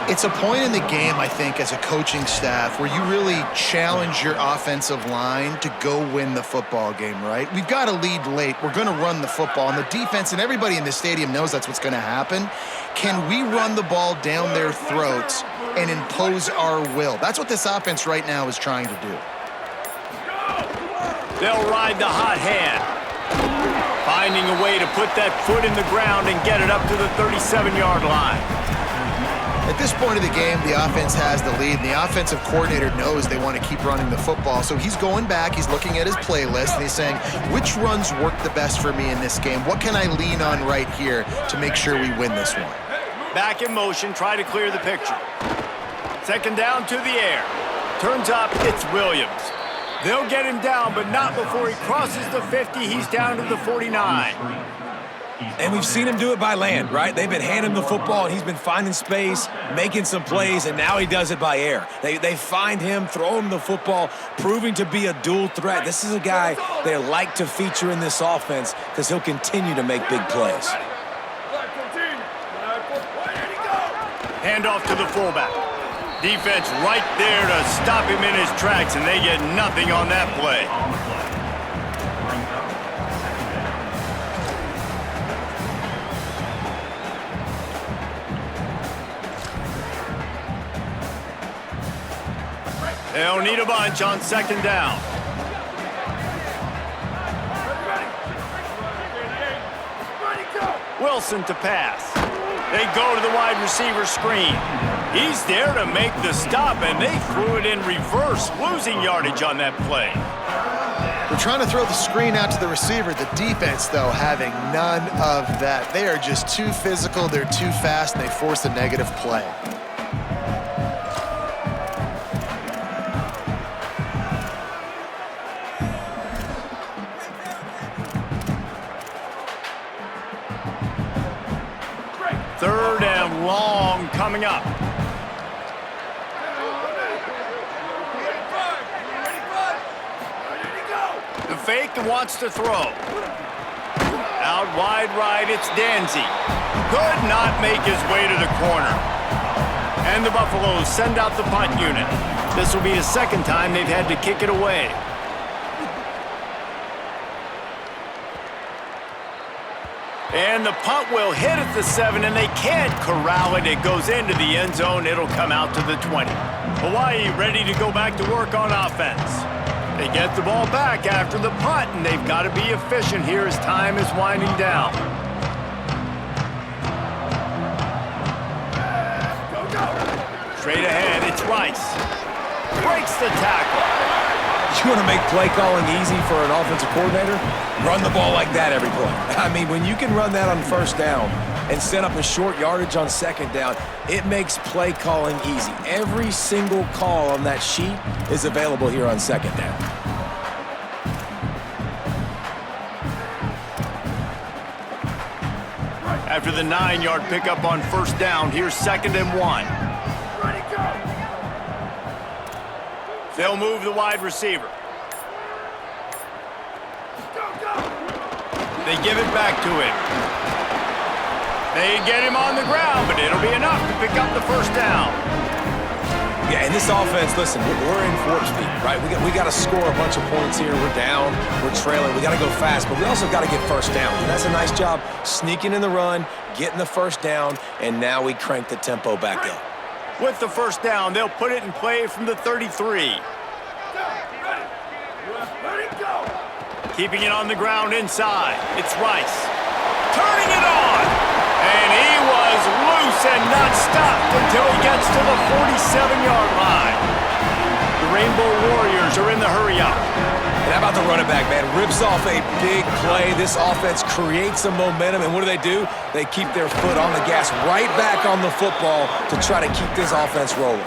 It's a point in the game, I think, as a coaching staff where you really challenge your offensive line to go win the football game, right? We've got to lead late. We're going to run the football. And the defense and everybody in the stadium knows that's what's going to happen. Can we run the ball down their throats and impose our will? That's what this offense right now is trying to do. They'll ride the hot hand. Finding a way to put that foot in the ground and get it up to the 37-yard line. At this point of the game, the offense has the lead, and the offensive coordinator knows they want to keep running the football. So he's going back, he's looking at his playlist, and he's saying, which runs work the best for me in this game? What can I lean on right here to make sure we win this one? Back in motion, try to clear the picture. Second down to the air. Turns up, it's Williams. They'll get him down, but not before he crosses the 50. He's down to the 49. And we've seen him do it by land, right? They've been handing him the football, and he's been finding space, making some plays, and now he does it by air. They find him, throw him the football, proving to be a dual threat. This is a guy they like to feature in this offense because he'll continue to make big plays. Hand off to the fullback. Defense right there to stop him in his tracks, and they get nothing on that play. They'll need a bunch on second down. Wilson to pass. They go to the wide receiver screen. He's there to make the stop, and they threw it in reverse, losing yardage on that play. They're trying to throw the screen out to the receiver. The defense, though, having none of that. They are just too physical, they're too fast, and they force a negative play. coming up. The fake and wants to throw. Out wide right, it's Danzy. Could not make his way to the corner. And the Buffaloes send out the punt unit. This will be the second time they've had to kick it away. And the punt will hit at the 7, and they can't corral it. It goes into the end zone. It'll come out to the 20. Hawaii ready to go back to work on offense. They get the ball back after the punt, and they've got to be efficient here as time is winding down. Straight ahead, it's Rice. Breaks the tackle. You want to make play calling easy for an offensive coordinator? Run the ball like that every play. I mean, when you can run that on first down and set up a short yardage on second down, it makes play calling easy. Every single call on that sheet is available here on second down. After the 9-yard pickup on first down, here's 2nd and 1. They'll move the wide receiver. They give it back to him. They get him on the ground, but it'll be enough to pick up the first down. Yeah, and this offense, listen, we're in Fort speed, right? We got to score a bunch of points here. We're down, we're trailing. We got to go fast, but we also got to get first down. And that's a nice job sneaking in the run, getting the first down, and now we crank the tempo back up. With the first down, they'll put it in play from the 33. Keeping it on the ground inside. It's Rice. Turning it on. And he was loose and not stopped until he gets to the 47-yard line. The Rainbow Warriors are in the hurry-up. And how about the running back, man? Rips off a big play. This offense creates some momentum, and what do? They keep their foot on the gas, right back on the football to try to keep this offense rolling.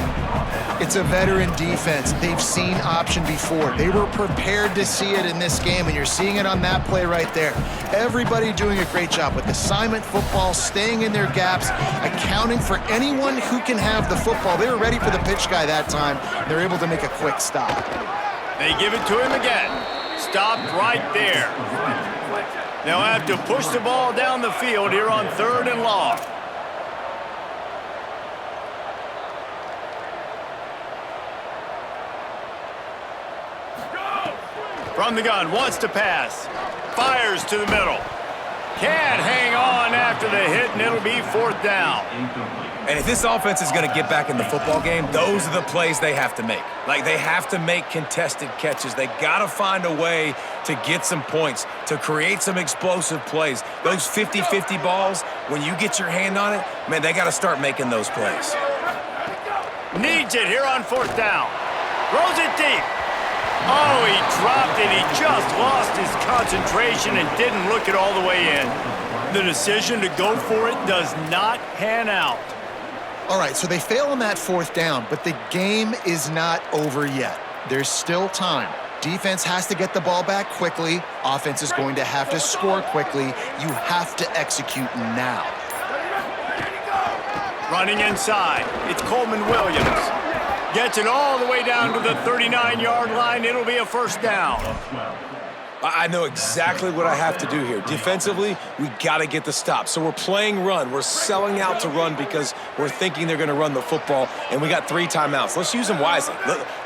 It's a veteran defense. They've seen option before. They were prepared to see it in this game, and you're seeing it on that play right there. Everybody doing a great job with assignment football, staying in their gaps, accounting for anyone who can have the football. They were ready for the pitch guy that time. They're able to make a quick stop. They give it to him again. Stopped right there. They'll have to push the ball down the field here on 3rd and long. From the gun, wants to pass. Fires to the middle. Can't hang on after the hit, and it'll be 4th down. And if this offense is going to get back in the football game, those are the plays they have to make. Like, they have to make contested catches. They got to find a way to get some points, to create some explosive plays. Those 50-50 balls, when you get your hand on it, man, they got to start making those plays. Needs it here on 4th down. Throws it deep. Oh, he dropped it. He just lost his concentration and didn't look it all the way in. The decision to go for it does not pan out. All right, so they fail on that 4th down, but the game is not over yet. There's still time. Defense has to get the ball back quickly. Offense is going to have to score quickly. You have to execute now. Running inside, it's Coleman Williams. Gets it all the way down to the 39-yard line. It'll be a 1st down. I know exactly what I have to do here. Defensively, we got to get the stop. So we're playing run. We're selling out to run because we're thinking they're going to run the football, and we got 3 timeouts. Let's use them wisely.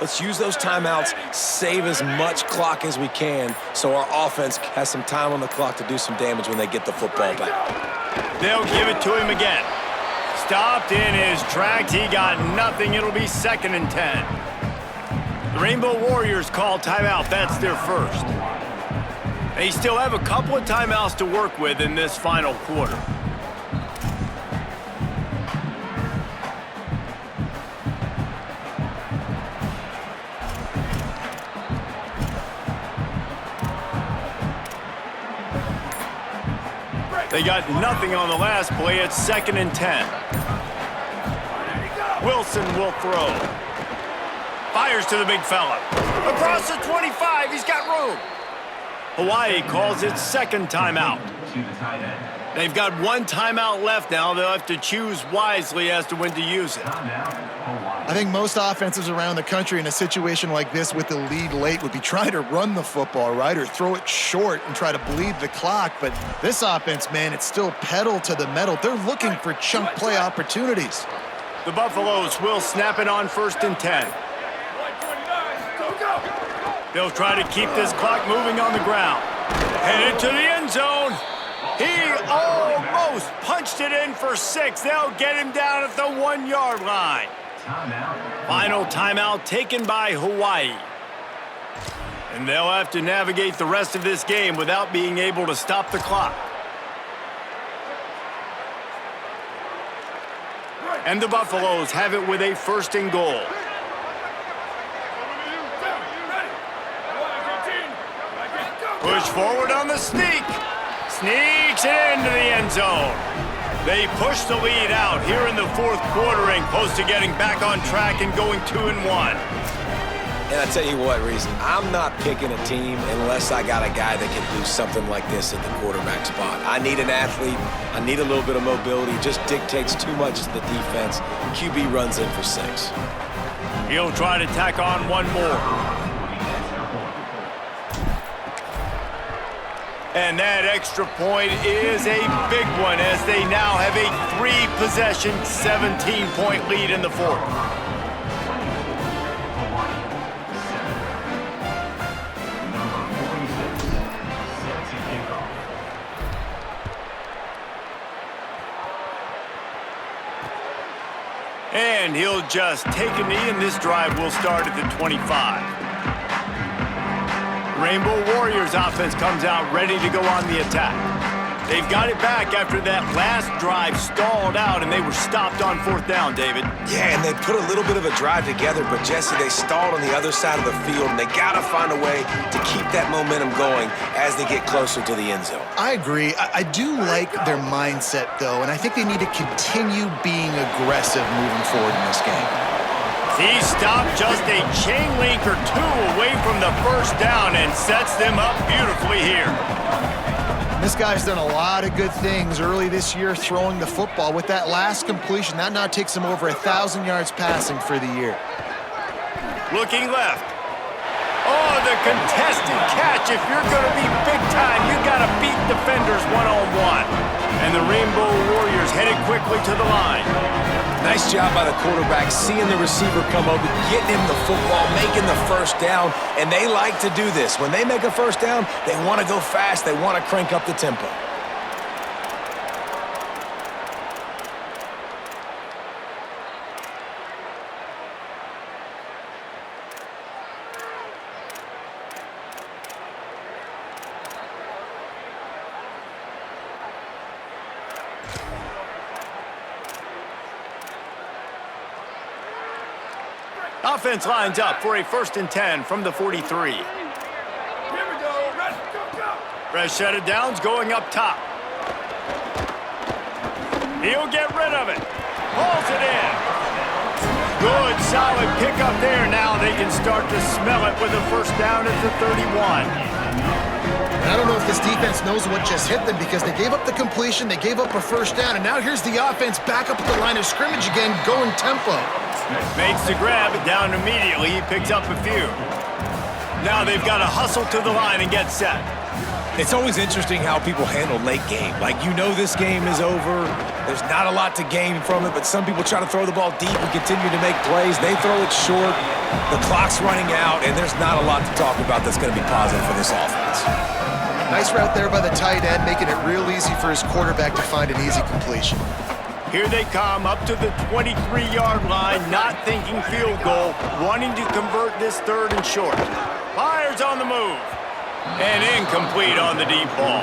Let's use those timeouts, save as much clock as we can so our offense has some time on the clock to do some damage when they get the football back. They'll give it to him again. Stopped in his tracks. He got nothing. It'll be 2nd and 10. The Rainbow Warriors call timeout. That's their first. They still have a couple of timeouts to work with in this final quarter. They got nothing on the last play. It's 2nd and 10. Wilson will throw. Fires to the big fella. Across the 25, he's got room. Hawaii calls its 2nd timeout. They've got one timeout left now. They'll have to choose wisely as to when to use it. I think most offenses around the country in a situation like this with the lead late would be trying to run the football, right, or throw it short and try to bleed the clock. But this offense, man, it's still pedal to the metal. They're looking for chunk play opportunities. The Buffaloes will snap it on 1st and 10. They'll try to keep this clock moving on the ground. Headed to the end zone. He almost punched it in for 6. They'll get him down at the 1-yard line. Final timeout taken by Hawaii. And they'll have to navigate the rest of this game without being able to stop the clock. And the Buffaloes have it with a 1st and goal. Push forward on the sneak. Sneaks it into the end zone. They push the lead out here in the 4th quarter and close to getting back on track and going 2-1. And I tell you what, Reese, I'm not picking a team unless I got a guy that can do something like this at the quarterback spot. I need an athlete. I need a little bit of mobility. It just dictates too much to the defense. QB runs in for 6. He'll try to tack on one more. And that extra point is a big one as they now have a 3-possession, 17-point lead in the 4th. And he'll just take a knee, and this drive will start at the 25. Rainbow Warriors offense comes out ready to go on the attack. They've got it back after that last drive stalled out, and they were stopped on 4th down, David. Yeah, and they put a little bit of a drive together, but Jesse, they stalled on the other side of the field, and they got to find a way to keep that momentum going as they get closer to the end zone. I agree. I do like their mindset, though, and I think they need to continue being aggressive moving forward in this game. He stopped just a chain link or 2 away from the 1st down and sets them up beautifully here. This guy's done a lot of good things early this year throwing the football. With that last completion, that now takes him over 1,000 yards passing for the year. Looking left. Oh, the contested catch. If you're going to be big time, you got to beat defenders one-on-one. And the Rainbow Warriors headed quickly to the line. Nice job by the quarterback, seeing the receiver come over, getting him the football, making the 1st down, and they like to do this. When they make a 1st down, they want to go fast, they want to crank up the tempo. Offense lines up for a 1st and 10 from the 43. Here we go. Ready, go. Fresh set of downs going up top. He'll get rid of it. Pulls it in. Good, solid pickup there. Now they can start to smell it with a 1st down at the 31. I don't know if this defense knows what just hit them because they gave up the completion, they gave up a 1st down, and now here's the offense back up at the line of scrimmage again, going tempo. Makes the grab, down immediately. He picks up a few. Now they've got to hustle to the line and get set. It's always interesting how people handle late game. Like, you know this game is over. There's not a lot to gain from it, but some people try to throw the ball deep and continue to make plays. They throw it short. The clock's running out, and there's not a lot to talk about that's going to be positive for this offense. Nice route there by the tight end, making it real easy for his quarterback to find an easy completion. Here they come up to the 23-yard line, not thinking field goal, wanting to convert this 3rd and short. Fires on the move. And incomplete on the deep ball.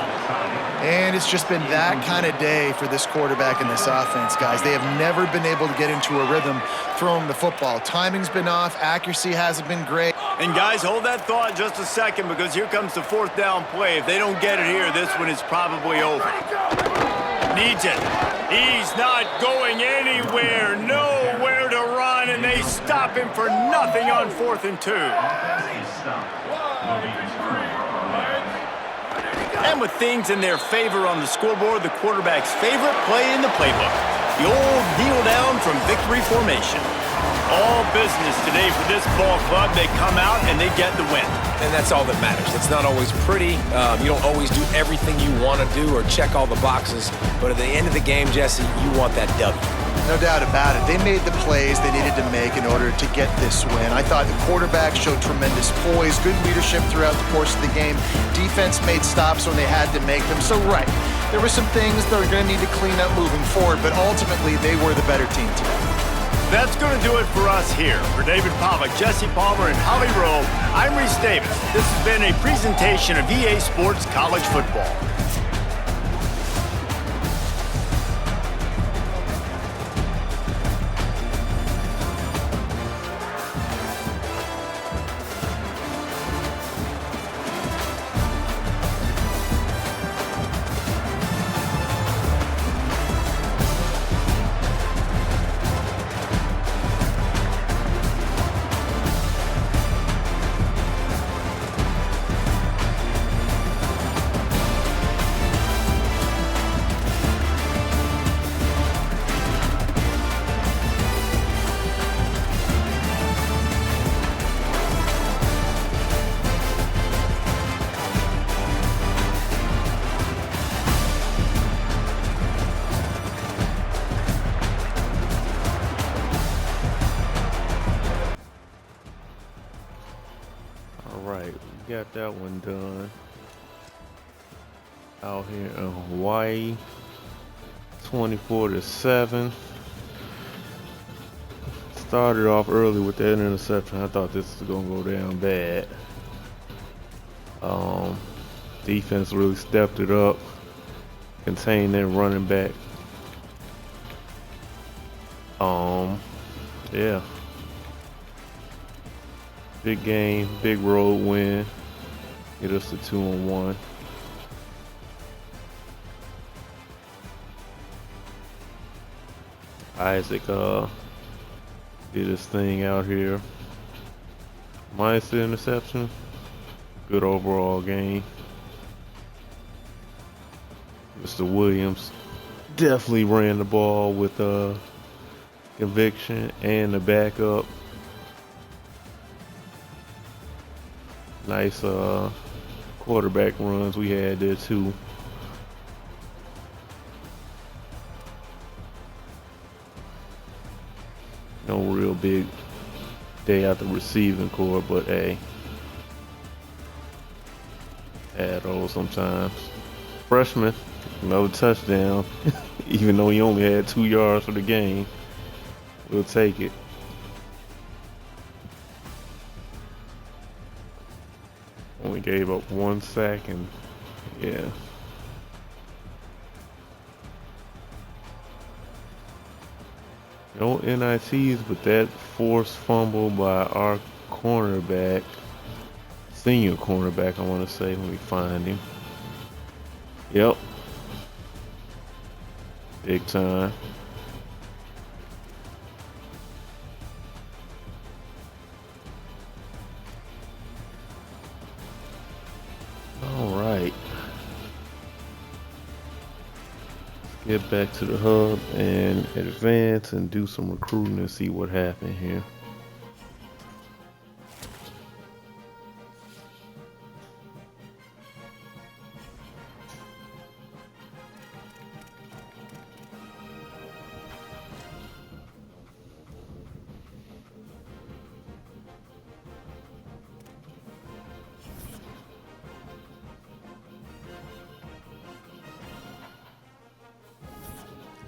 And it's just been that kind of day for this quarterback and this offense, guys. They have never been able to get into a rhythm throwing the football. Timing's been off. Accuracy hasn't been great. And guys, hold that thought just a second because here comes the 4th down play. If they don't get it here, this one is probably over. Needs it. He's not going anywhere. Nowhere to run, and they stop him for nothing on 4th and 2. And with things in their favor on the scoreboard, the quarterback's favorite play in the playbook, the old kneel down from victory formation. All business today for this ball club. They come out and they get the win. And that's all that matters. It's not always pretty. You don't always do everything you want to do or check all the boxes. But at the end of the game, Jesse, you want that W. No doubt about it. They made the plays they needed to make in order to get this win. I thought the quarterback showed tremendous poise, good leadership throughout the course of the game. Defense made stops when they had to make them. So, right, there were some things they're going to need to clean up moving forward, but ultimately they were the better team today. That's going to do it for us here. For David Pollock, Jesse Palmer, and Holly Rowe, I'm Reese Davis. This has been a presentation of EA Sports College Football. Got that one done out here in Hawaii, 24-7. Started off early with that interception. I thought this was gonna go down bad. Defense really stepped it up, contained their running back. Yeah, big game, big road win. Get us to 2-1. Isaac did his thing out here. Minus the interception. Good overall game. Mr. Williams definitely ran the ball with conviction and the backup. Nice quarterback runs we had there too. No real big day at the receiving corps, but hey, had those sometimes. Freshman, another touchdown, even though he only had 2 yards for the game. We'll take it. Only gave up 1 sack and yeah. No NITs, but that forced fumble by our cornerback, senior cornerback, I want to say. Let me find him. Yep. Big time. All right. Let's get back to the hub and advance and do some recruiting and see what happened here.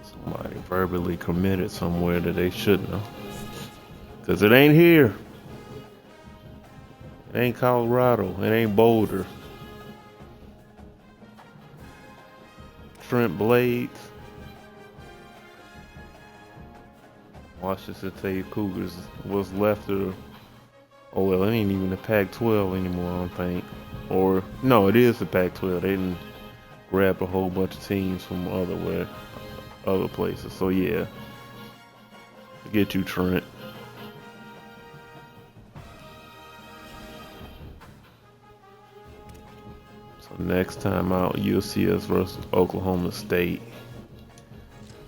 Somebody verbally committed somewhere that they shouldn't have. Because it ain't here. It ain't Colorado. It ain't Boulder. Trent Blades. Washington State Cougars was left of, oh well, it ain't even the Pac-12 anymore, I don't think. Or, no, it is the Pac-12. They didn't grab a whole bunch of teams from other places. So yeah, get you, Trent. So next time out, you'll see us versus Oklahoma State.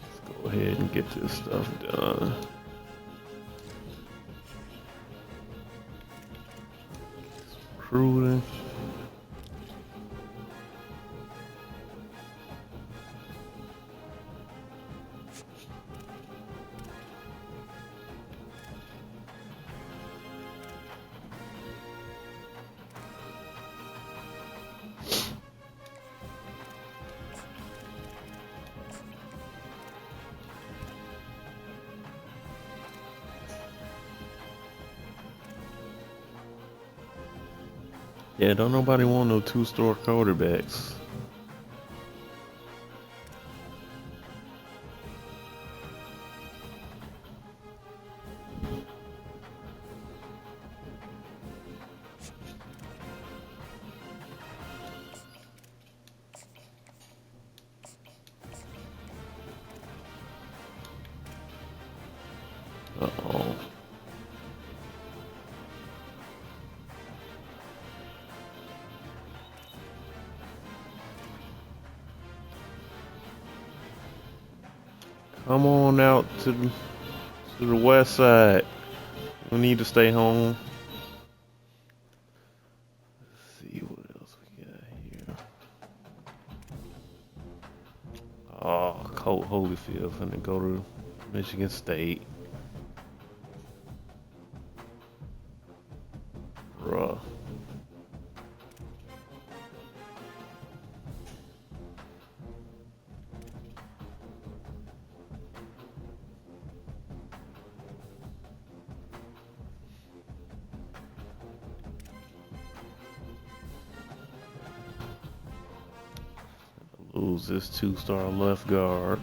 Let's go ahead and get this stuff done. Recruiting. Yeah, don't nobody want no two-star quarterbacks. Uh-oh. Come on out to the west side. We need to stay home. Let's see what else we got here. Oh, Colt Holyfield finna go to Michigan State. Bruh. Lose this two-star left guard.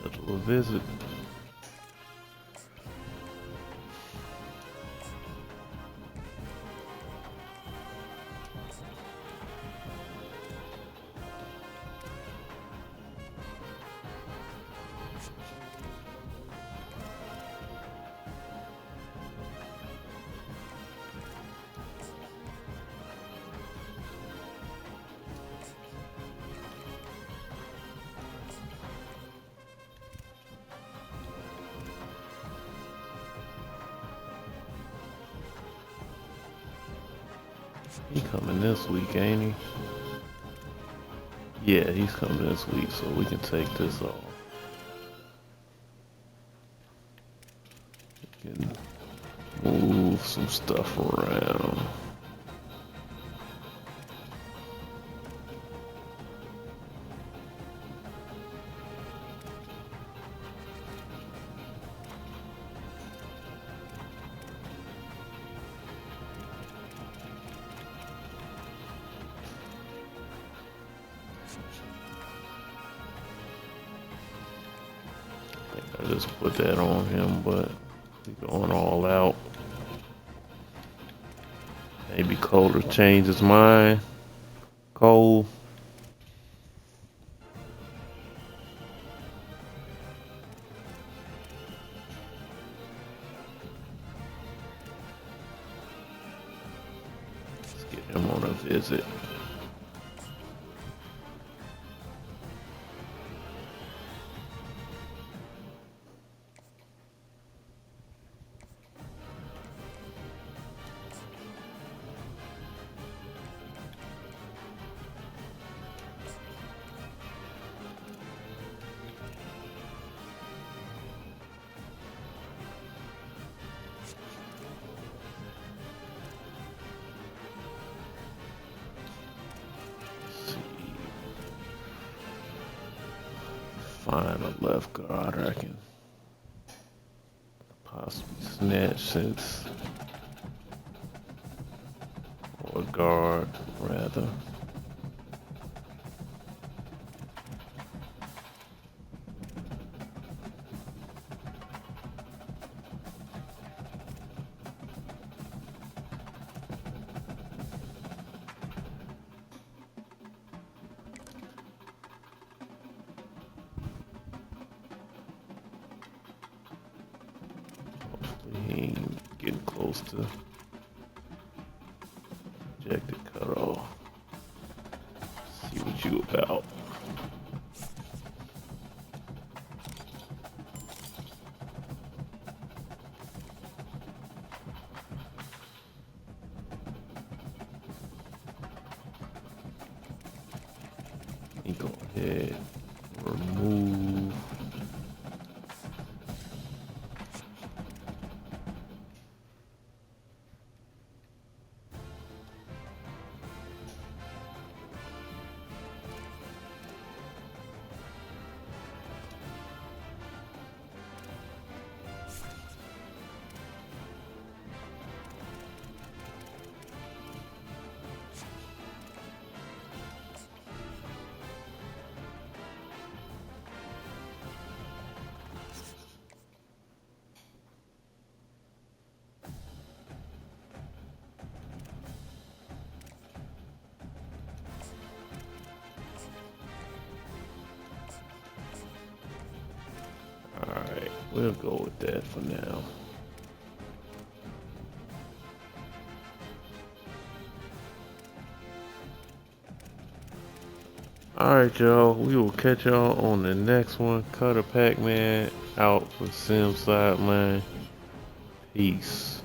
Schedule a visit. He coming this week, ain't he? Yeah, he's coming this week, so we can take this off. We can move some stuff around. I just put that on him, but he's going all out. Maybe Cole will change his mind. Cole. Let's get him on a visit. find a left guard I can possibly snatch since, or a guard rather. He ain't getting close to projected cutoff. See what you about. You go ahead, remove. Alright, we'll go with that for now. Alright, y'all. We will catch y'all on the next one. Cutter Pac-Man out for Sim Sideline. Peace.